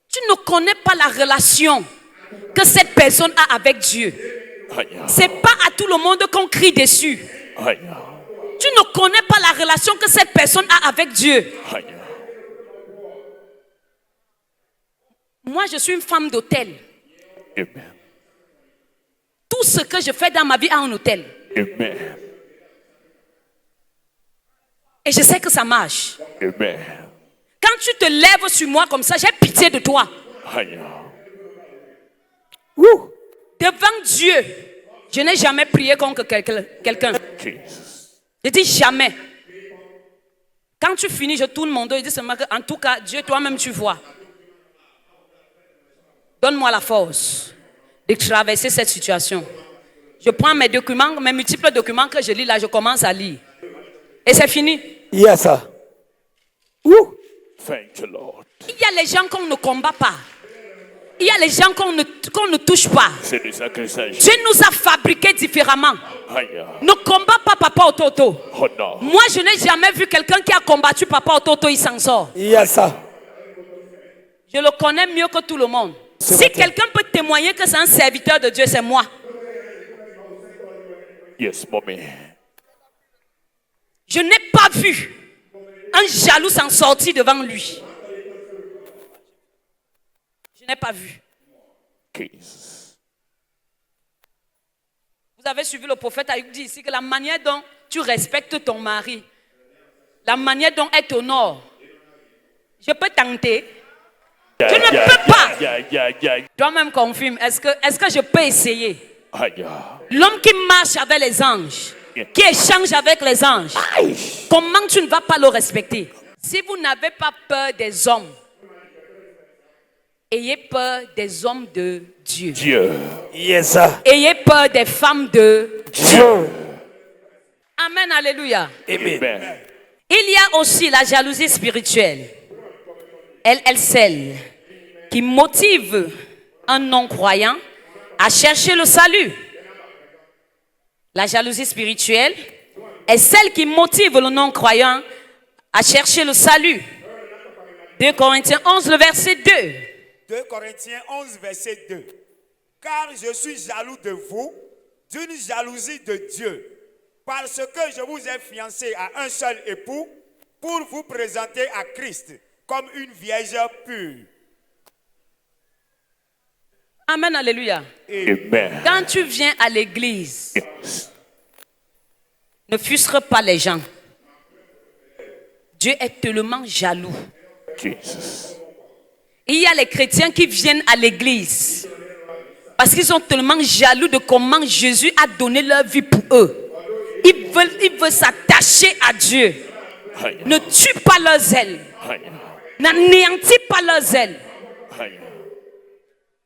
Tu ne connais pas la relation que cette personne a avec Dieu. Aïe. C'est pas à tout le monde qu'on crie dessus. Aïe. Tu ne connais pas la relation que cette personne a avec Dieu. Aïe. Moi, je suis une femme d'hôtel. Amen. Tout ce que je fais dans ma vie a un hôtel. Amen. Et je sais que ça marche. Amen. Quand tu te lèves sur moi comme ça, j'ai pitié de toi. Aïe. Devant Dieu, je n'ai jamais prié contre quelqu'un. Jesus. Je dis jamais. Quand tu finis, je tourne mon dos et dis seulement que, en tout cas, Dieu, toi-même, tu vois. Donne-moi la force de traverser cette situation. Je prends mes documents, mes multiples documents que je lis là, je commence à lire. Et c'est fini. Yes, sir. Thank you, Lord. Il y a les gens qu'on ne combat pas. Il y a les gens qu'on ne touche pas. C'est de ça qu'il s'agit. Dieu nous a fabriqués différemment. Aïe. Ne combat pas Papa Ototo. Oh non. Moi, je n'ai jamais vu quelqu'un qui a combattu Papa Ototo, il s'en sort. Yes, sir. Je le connais mieux que tout le monde. C'est Si vrai. quelqu'un peut témoigner que c'est un serviteur de Dieu, c'est moi. Yes, mommy. Je n'ai pas vu un jaloux s'en sortir devant lui. Je n'ai pas vu. Jesus. Vous avez suivi le prophète Aïub dit ici que la manière dont tu respectes ton mari, la manière dont elle t'honore, je peux tenter. Je ne peux pas. Toi-même confirme. Est-ce que je peux essayer? Aïe. L'homme qui marche avec les anges, qui échange avec les anges, comment tu ne vas pas le respecter? Si vous n'avez pas peur des hommes, ayez peur des hommes de Dieu. Dieu. Yes, sir. Ayez peur des femmes de Dieu. Amen, alléluia. Amen. Il y a aussi la jalousie spirituelle. Elle celle qui motive un non-croyant à chercher le salut. La jalousie spirituelle est celle qui motive le non-croyant à chercher le salut. 2 Corinthiens 11, le verset 2. 2 Corinthiens 11, verset 2. Car je suis jaloux de vous, d'une jalousie de Dieu, parce que je vous ai fiancé à un seul époux, pour vous présenter à Christ comme une vierge pure. Amen, alléluia. Amen. Quand tu viens à l'église, Yes. ne frustre pas les gens. Dieu est tellement jaloux. Jesus. Il y a les chrétiens qui viennent à l'église parce qu'ils sont tellement jaloux de comment Jésus a donné leur vie pour eux. Ils veulent s'attacher à Dieu. Aïe. Ne tue pas leurs ailes. Aïe. N'anéantis pas leurs ailes. Aïe.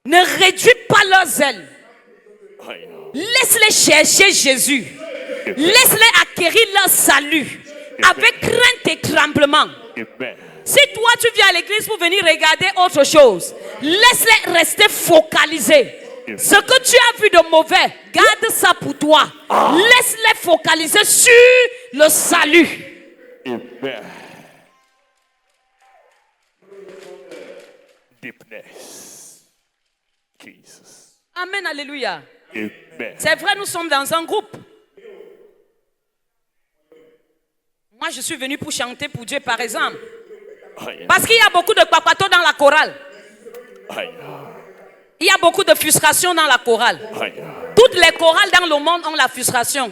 Ne réduis pas leurs ailes. Aïe. Laisse-les chercher Jésus. Laisse-les acquérir leur salut avec crainte et tremblement. Amen. Si toi tu viens à l'église pour venir regarder autre chose, laisse-les rester focalisés. Ce que tu as vu de mauvais, garde ça pour toi. Laisse-les focaliser sur le salut. Amen. Deepness. Jesus. Amen, alléluia. Amen. C'est vrai, nous sommes dans un groupe. Moi, je suis venu pour chanter pour Dieu, par exemple. Aïe. Parce qu'il y a beaucoup de papatos dans la chorale. Aïe. Il y a beaucoup de frustration dans la chorale. Aïe. Toutes les chorales dans le monde ont la frustration.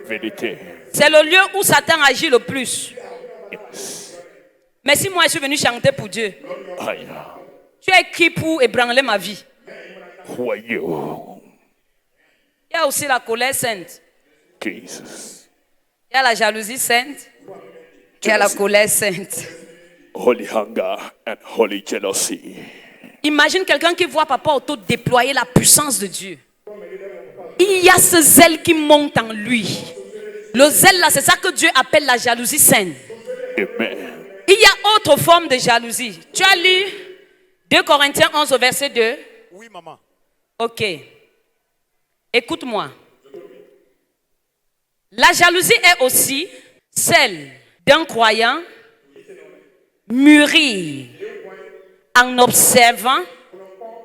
Vérité. C'est le lieu où Satan agit le plus. Yes. Mais si moi, je suis venu chanter pour Dieu, Aïe. tu es qui pour ébranler ma vie? Who are you? Il y a aussi la colère sainte. Jesus. Il y a la jalousie sainte. Il y a la colère sainte. Holy hunger and holy jealousy. Imagine quelqu'un qui voit Papa Otto déployer la puissance de Dieu. Il y a ce zèle qui monte en lui. Le zèle là, c'est ça que Dieu appelle la jalousie sainte. Amen. Il y a autre forme de jalousie. Tu as lu 2 Corinthiens 11 au verset 2? Oui, maman. Ok. Écoute-moi. La jalousie est aussi celle d'un croyant mûri en observant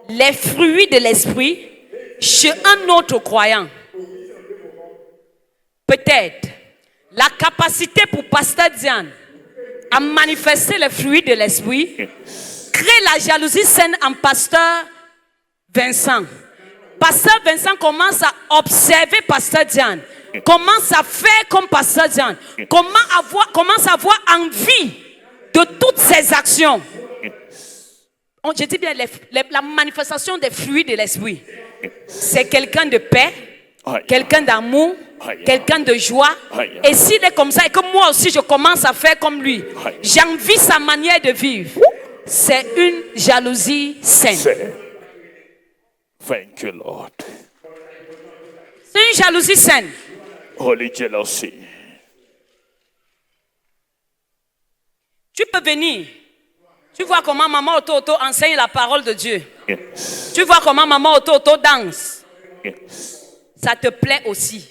les fruits de l'esprit chez un autre croyant. Peut-être la capacité pour Pasteur Diane à manifester les fruits de l'esprit crée la jalousie saine en Pasteur Vincent. Pasteur Vincent commence à observer Pasteur Diane, commence à faire comme Pasteur Diane, commence à avoir envie de toutes ses actions. Je dis bien la manifestation des fruits de l'esprit. C'est quelqu'un de paix, quelqu'un d'amour, quelqu'un de joie. Et s'il est comme ça et que moi aussi je commence à faire comme lui, j'envie sa manière de vivre. C'est une jalousie saine. Thank you, Lord. C'est une jalousie saine. Holy jealousy. Tu peux venir. Tu vois comment maman Oto enseigne la parole de Dieu. Yes. Tu vois comment maman Oto danse. Yes. Ça te plaît aussi.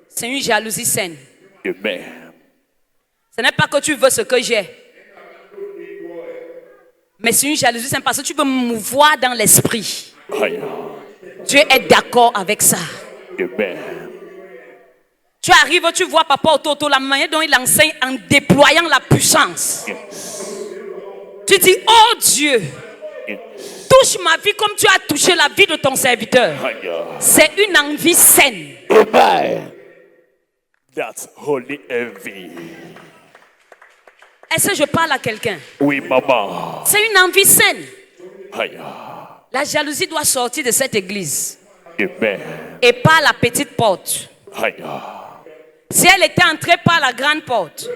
C'est une jalousie saine. Amen. Ce n'est pas que tu veux ce que j'ai. Mais c'est une jalousie saine parce que tu veux me mouvoir dans l'esprit. Dieu est d'accord avec ça. Amen. Tu arrives, tu vois papa Oto, la manière dont il enseigne en déployant la puissance. Yes. Tu dis, oh Dieu, Yes. touche ma vie comme tu as touché la vie de ton serviteur. C'est une envie saine. Amen. That's holy envy. Est-ce que je parle à quelqu'un? Oui, maman. C'est une envie saine. Aya. La jalousie doit sortir de cette église. Amen. Et par la petite porte. Aya. Si elle était entrée par la grande porte,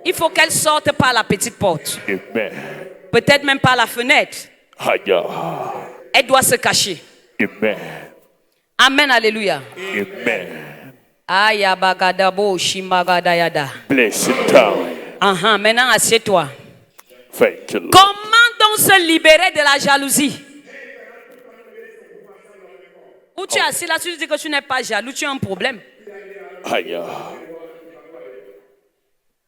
il faut qu'elle sorte par la petite porte. Amen. Peut-être même par la fenêtre. Aya. Elle doit se cacher. Amen. Amen, alléluia. Amen. Ayabagadabo shimagadayada. Bless it down. Maintenant, assieds-toi. Thank you, Lord. Comment donc se libérer de la jalousie? Où tu es assis là, tu dis que tu n'es pas jaloux, tu as un problème. Aya.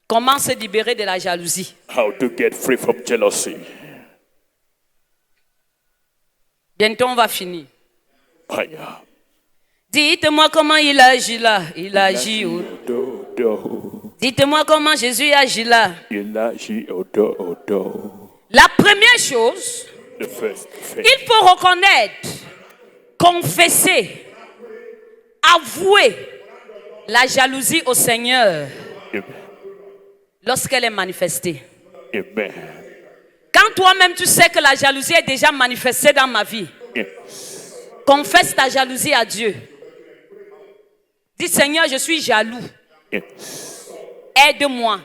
Comment se libérer de la jalousie? How to get free from jealousy. Bientôt on va finir. Aya. Dites-moi comment il agit là. Il agit où? Dites-moi comment Jésus agit là. Il agit au La première chose, The first thing. il faut reconnaître, confesser, avouer la jalousie au Seigneur Amen. lorsqu'elle est manifestée. Amen. Quand toi-même tu sais que la jalousie est déjà manifestée dans ma vie, Yes. confesse ta jalousie à Dieu. Dis Seigneur, je suis jaloux. Yes. Aide-moi.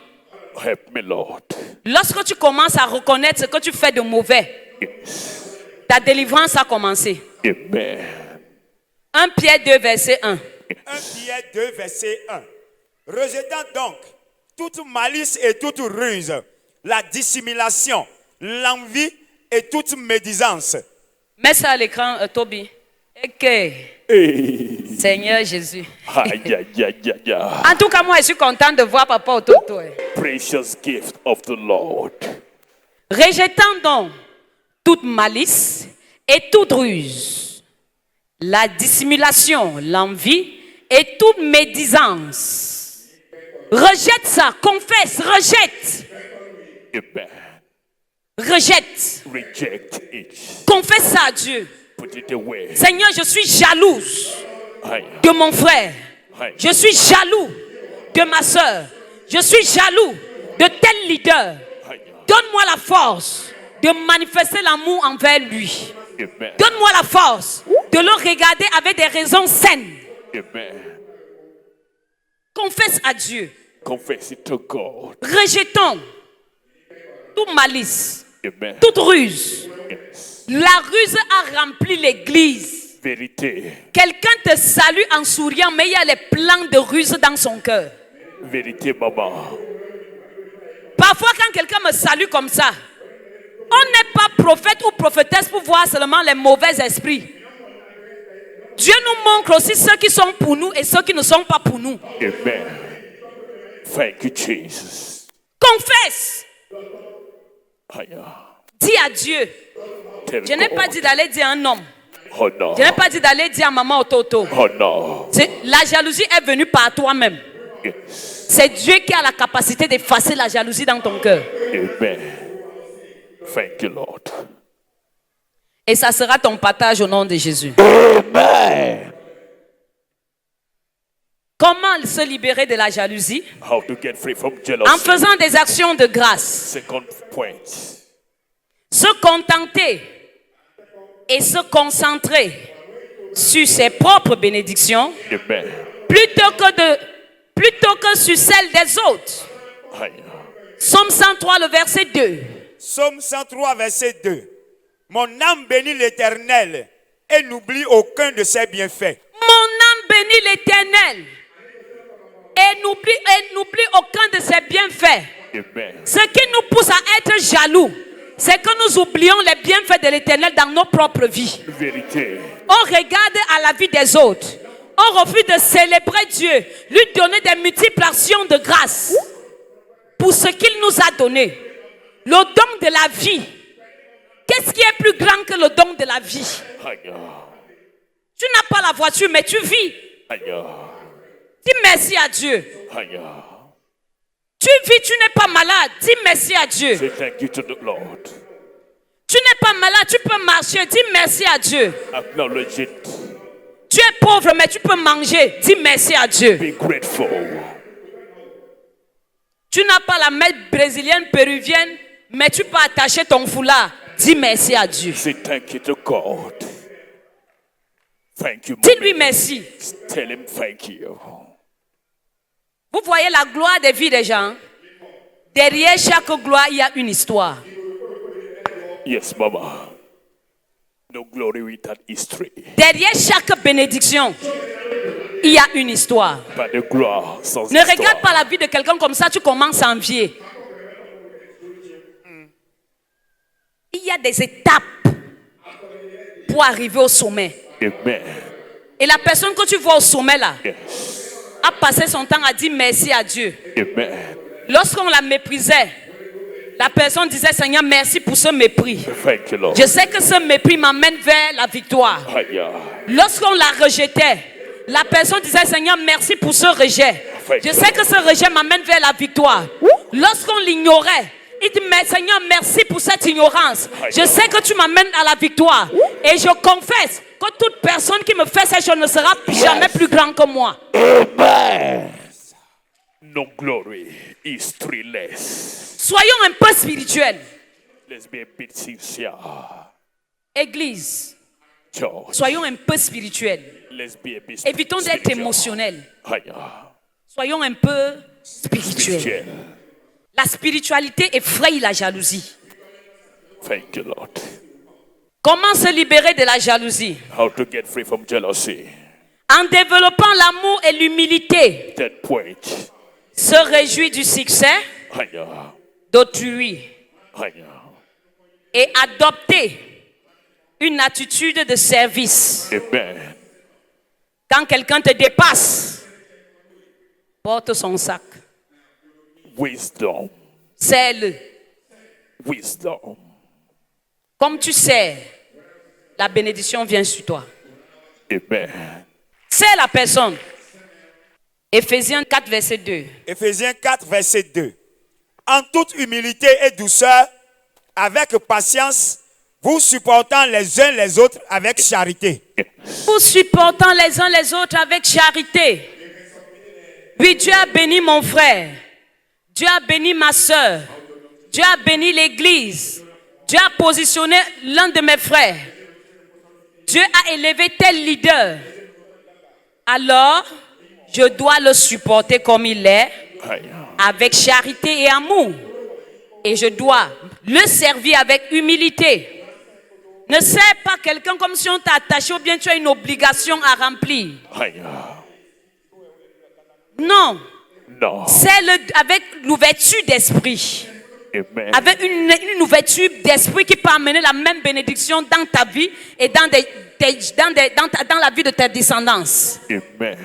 Help me, Lord. Lorsque tu commences à reconnaître ce que tu fais de mauvais, Yes. ta délivrance a commencé. Amen. 1 Pierre 2, verset 1. 1 Pierre 2, verset 1. Rejetant donc toute malice et toute ruse, la dissimulation, l'envie et toute médisance. Mets ça à l'écran, Toby. Ok. Hey. Seigneur Jésus. Aïe, aïe, aïe, aïe. En tout cas, moi, je suis contente de voir papa autour de toi. Precious gift of the Lord. Rejetant donc toute malice et toute ruse, la dissimulation, l'envie et toute médisance. Rejette ça, confesse, rejette. Amen. Rejette. Reject it. Confesse ça à Dieu. Put it away. Seigneur, je suis jalouse Aïe. de mon frère. Aïe. Je suis jaloux de ma soeur. Je suis jaloux de tel leader. Aïe. Donne-moi la force de manifester l'amour envers lui. Amen. Donne-moi la force de le regarder avec des raisons saines. Amen. Confesse à Dieu. Confess it to God. Rejetons toute malice, Amen. toute ruse. Yes. La ruse a rempli l'église. Vérité. Quelqu'un te salue en souriant, mais il y a les plans de ruse dans son cœur. Vérité, maman. Parfois, quand quelqu'un me salue comme ça, on n'est pas prophète ou prophétesse pour voir seulement les mauvais esprits. Dieu nous montre aussi ceux qui sont pour nous et ceux qui ne sont pas pour nous. Amen. Thank you, Jesus. Confesse. Aïe. Dis à Dieu. Tell Je n'ai God. pas dit d'aller dire à un homme. Oh no. Je n'ai pas dit d'aller dire à maman au toto. Oh no. La jalousie est venue par toi-même. Yes. C'est Dieu qui a la capacité d'effacer la jalousie dans ton cœur. Amen. Thank you, Lord. Et ça sera ton partage au nom de Jésus. Amen. Comment se libérer de la jalousie? How to get free from En jealousy. faisant des actions de grâce. Second point. Se contenter et se concentrer sur ses propres bénédictions Amen. plutôt que sur celles des autres. Aye. Psaume 103, le verset 2. Psaume 103, verset 2. Mon âme bénit l'Éternel et n'oublie aucun de ses bienfaits. Mon âme bénit l'Éternel et n'oublie aucun de ses bienfaits. Amen. Ce qui nous pousse à être jaloux, c'est que nous oublions les bienfaits de l'Éternel dans nos propres vies. Vérité. On regarde à la vie des autres. On refuse de célébrer Dieu, lui donner des multiples actions de grâce pour ce qu'il nous a donné. Le don de la vie. Qu'est-ce qui est plus grand que le don de la vie? Aye. Tu n'as pas la voiture, mais tu vis. Aye. Dis merci à Dieu. Aye. Tu vis, tu n'es pas malade. Dis merci à Dieu. Say thank you to the Lord. Tu n'es pas malade, tu peux marcher. Dis merci à Dieu. Acknowledge it. Tu es pauvre, mais tu peux manger. Dis merci à Dieu. Be grateful. Tu n'as pas la mèche brésilienne, péruvienne, mais tu peux attacher ton foulard. Dis merci à Dieu. Say thank you to God. Thank you. Dis-lui mommy. merci. Tell him thank you. Vous voyez la gloire des vies des gens. Derrière chaque gloire, il y a une histoire. Yes, Mama. No glory without history. Derrière chaque bénédiction, il y a une histoire. Pas de gloire sans Ne histoire. regarde pas la vie de quelqu'un comme ça, tu commences à envier. Il y a des étapes pour arriver au sommet. Amen. Et la personne que tu vois au sommet là, Yes. a passé son temps à dire merci à Dieu. Amen. Lorsqu'on la méprisait, la personne disait Seigneur, merci pour ce mépris. Thank you, Lord. Je sais que ce mépris m'amène vers la victoire. Aye. Lorsqu'on la rejetait, la personne disait Seigneur, merci pour ce rejet. Je sais que ce rejet m'amène vers la victoire. Lorsqu'on l'ignorait, il dit mais Seigneur, merci pour cette ignorance. Je sais que tu m'amènes à la victoire. Et je confesse que toute personne qui me fait ces choses ne sera jamais plus grand que moi. No glory, historyless. Soyons un peu spirituels. Let's be a bit sincere. Église, Church. soyons un peu spirituels. Let's be a bit Évitons d'être spiritual. émotionnels. Aye. Soyons un peu spirituels. Spiritual. La spiritualité effraie la jalousie. Thank you, Lord. Comment se libérer de la jalousie? How to get free from jealousy. En développant l'amour et l'humilité, Third point. se réjouir du succès Aye. d'autrui Aye. et adopter une attitude de service. Amen. Quand quelqu'un te dépasse, porte son sac, Wisdom. serre-le. Wisdom. Comme tu sers, la bénédiction vient sur toi. Amen. Serre la personne. Éphésiens 4, verset 2. Éphésiens 4, verset 2. En toute humilité et douceur, avec patience, vous supportant les uns les autres avec charité. Vous supportant les uns les autres avec charité. Oui, Dieu a béni mon frère. Dieu a béni ma soeur. Dieu a béni l'église. Dieu a positionné l'un de mes frères. Dieu a élevé tel leader. Alors, je dois le supporter comme il est, Aye. avec charité et amour. Et je dois le servir avec humilité. Ne sers pas quelqu'un comme si on t'a attaché ou bien tu as une obligation à remplir. Aye. Non, No. sers-le avec l'ouverture d'esprit. Amen. Avec une ouverture d'esprit qui peut amener la même bénédiction dans ta vie et dans la vie de ta descendance. Amen.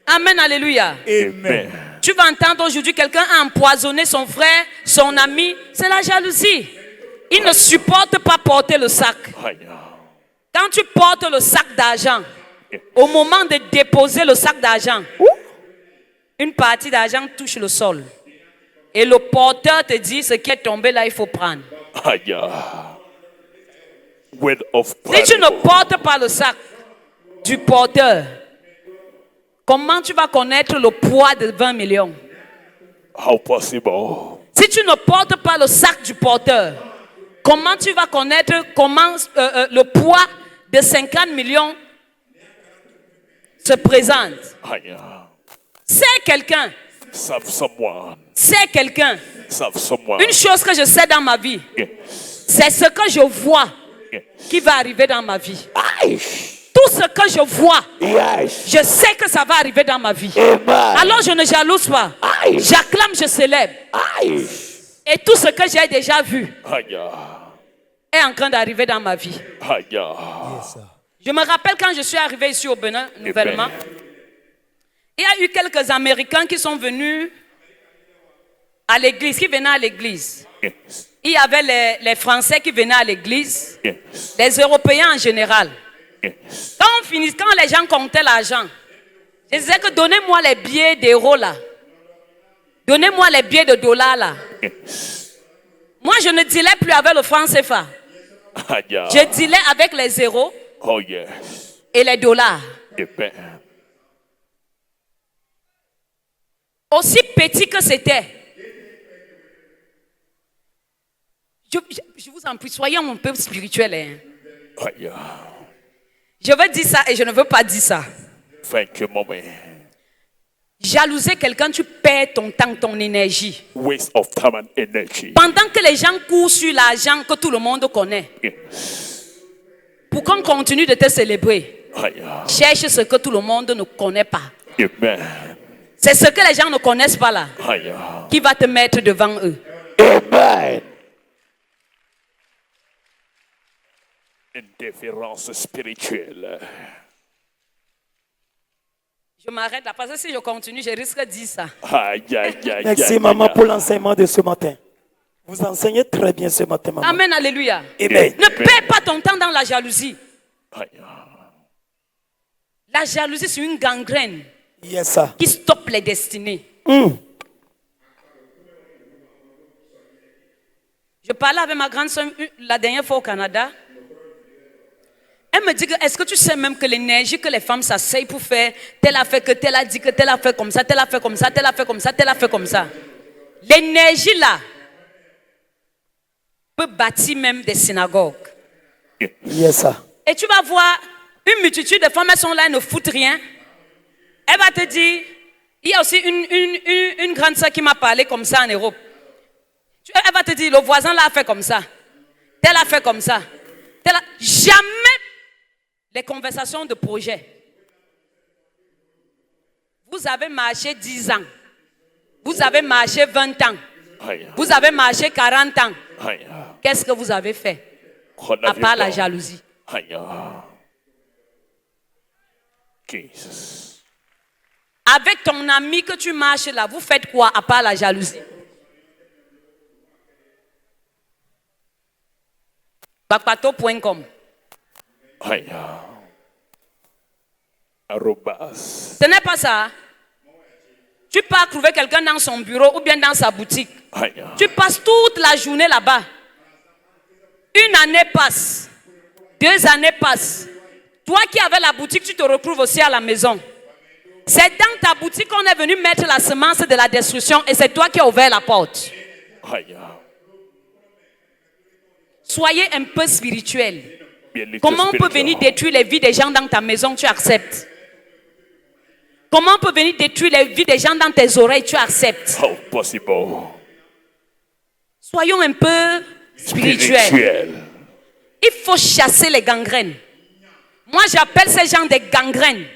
Amen, alléluia. Amen. Tu vas entendre aujourd'hui quelqu'un a empoisonné son frère, son ami. C'est la jalousie. Il ne supporte pas porter le sac. Aye. Quand tu portes le sac d'argent, au moment de déposer le sac d'argent, une partie d'argent touche le sol. Et le porteur te dit ce qui est tombé là, il faut prendre. Aye. Word of Si tu ne parable. portes pas le sac du porteur, comment tu vas connaître le poids de 20 millions? How possible? Si tu ne portes pas le sac du porteur, comment tu vas connaître le poids de 50 millions se présente? C'est quelqu'un. Someone. C'est quelqu'un. Someone. Une chose que je sais dans ma vie, c'est ce que je vois qui va arriver dans ma vie. Tout ce que je vois, je sais que ça va arriver dans ma vie. Alors je ne jalouse pas. J'acclame, je célèbre. Et tout ce que j'ai déjà vu est en train d'arriver dans ma vie. Je me rappelle quand je suis arrivé ici au Bénin, nouvellement, il y a eu quelques Américains qui sont venus à l'église, qui venaient à l'église. Il y avait les Français qui venaient à l'église, les Européens en général. Quand les gens comptaient l'argent, je disais que donnez-moi les billets d'euros là. Donnez-moi les billets de dollars là. Moi, je ne dealais plus avec le franc CFA. Je dealais avec les zéros et les dollars. Aussi petit que c'était. Je vous en prie, soyez un peu spirituel. Hein. Je veux dire ça et je ne veux pas dire ça. Thank you, mommy. Jalouser quelqu'un, tu perds ton temps, ton énergie. Waste of time and energy. Pendant que les gens courent sur l'argent que tout le monde connaît. Pour qu'on continue de te célébrer. Cherche ce que tout le monde ne connaît pas. C'est ce que les gens ne connaissent pas là. Qui va te mettre devant eux. Amen. Indifférence spirituelle. Je m'arrête là parce que si je continue, je risque de dire ça. Merci maman pour l'enseignement de ce matin. Vous enseignez très bien ce matin, maman. Amen, alléluia. Amen. Ne perds pas ton temps dans la jalousie. La jalousie, c'est une gangrène qui stoppe les destinées. Je parlais avec ma grande soeur la dernière fois au Canada. Elle me dit que est-ce que tu sais même que l'énergie que les femmes s'asseyent pour faire, telle a fait que telle a dit que telle a fait comme ça, telle a fait comme ça, telle a fait comme ça, telle a fait comme ça. L'énergie là peut bâtir même des synagogues. Et tu vas voir une multitude de femmes, elles sont là, elles ne foutent rien. Elle va te dire, il y a aussi une grande soeur qui m'a parlé comme ça en Europe. Elle va te dire, le voisin là a fait comme ça, tel a fait comme ça. Jamais les conversations de projet. Vous avez marché 10 ans. Vous avez marché 20 ans. Vous avez marché 40 ans. Qu'est-ce que vous avez fait? À part la jalousie. Avec ton ami que tu marches là, vous faites quoi à part la jalousie? Bakpato.com. Ce n'est pas ça. Tu pars trouver quelqu'un dans son bureau ou bien dans sa boutique. Tu passes toute la journée là-bas. Une année passe. 2 années passent. Toi qui avais la boutique, tu te retrouves aussi à la maison. C'est dans ta boutique qu'on est venu mettre la semence de la destruction et c'est toi qui as ouvert la porte. Soyez un peu spirituel. Comment on peut venir détruire les vies des gens dans ta maison, tu acceptes? Comment on peut venir détruire les vies des gens dans tes oreilles, tu acceptes? How possible? Soyons un peu spirituels. Il faut chasser les gangrènes. Moi, j'appelle ces gens des gangrènes.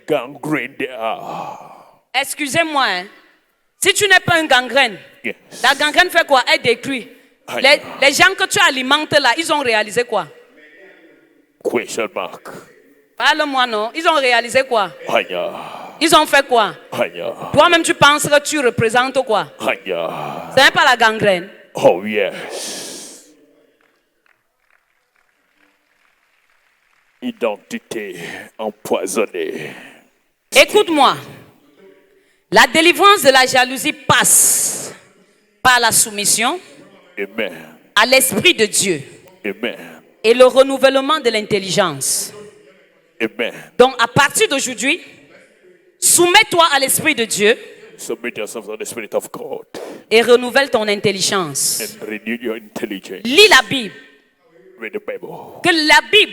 Gangrène they are. Excusez-moi, hein. Si tu n'es pas un gangrène, la gangrène fait quoi? Elle détruit. Les gens que tu alimentes là, ils ont réalisé quoi? Question mark. Parle-moi, non. Ils ont réalisé quoi? Ils ont fait quoi? Toi-même, tu penses que tu représentes quoi? Ce n'est pas la gangrène. Oh yes. Identité empoisonnée. Écoute-moi. La délivrance de la jalousie passe par la soumission à l'Esprit de Dieu. Et le renouvellement de l'intelligence. Donc, à partir d'aujourd'hui, Soumets-toi à l'Esprit de Dieu Submit yourself to the Spirit of God et renouvelle ton intelligence. and renew your intelligence. Lis la Bible. Read the Bible. Que la Bible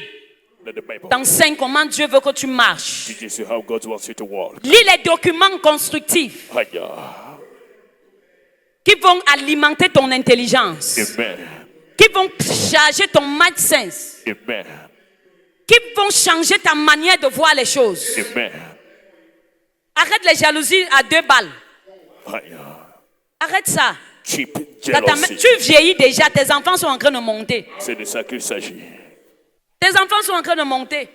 Let the Bible t'enseigne comment Dieu veut que tu marches. teaches you how God wants you to walk. Lis les documents constructifs Hiya. qui vont alimenter ton intelligence, Amen. qui vont charger ton mind sense, Amen. qui vont changer ta manière de voir les choses. Amen. Arrête les jalousies à 2 balles. Hiya. Arrête ça. Cheap Tu jealousy. vieillis déjà, tes enfants sont en train de monter. C'est de ça qu'il s'agit. Tes enfants sont en train de monter.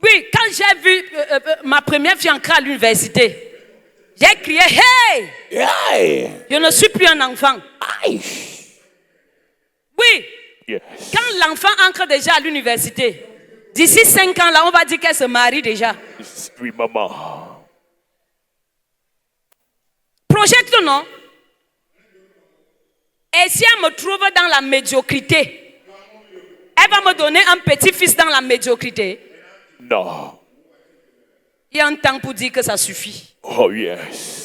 Oui, quand j'ai vu ma première fille entrer à l'université, j'ai crié, hey! Hey. Je ne suis plus un enfant. Aïe. Oui, Yes. quand l'enfant entre déjà à l'université, d'ici 5 ans, là, on va dire qu'elle se marie déjà. Oui, maman. Projette, non? Et si elle me trouve dans la médiocrité, elle va me donner un petit-fils dans la médiocrité. No. Il y a un temps pour dire que ça suffit. Oh, yes.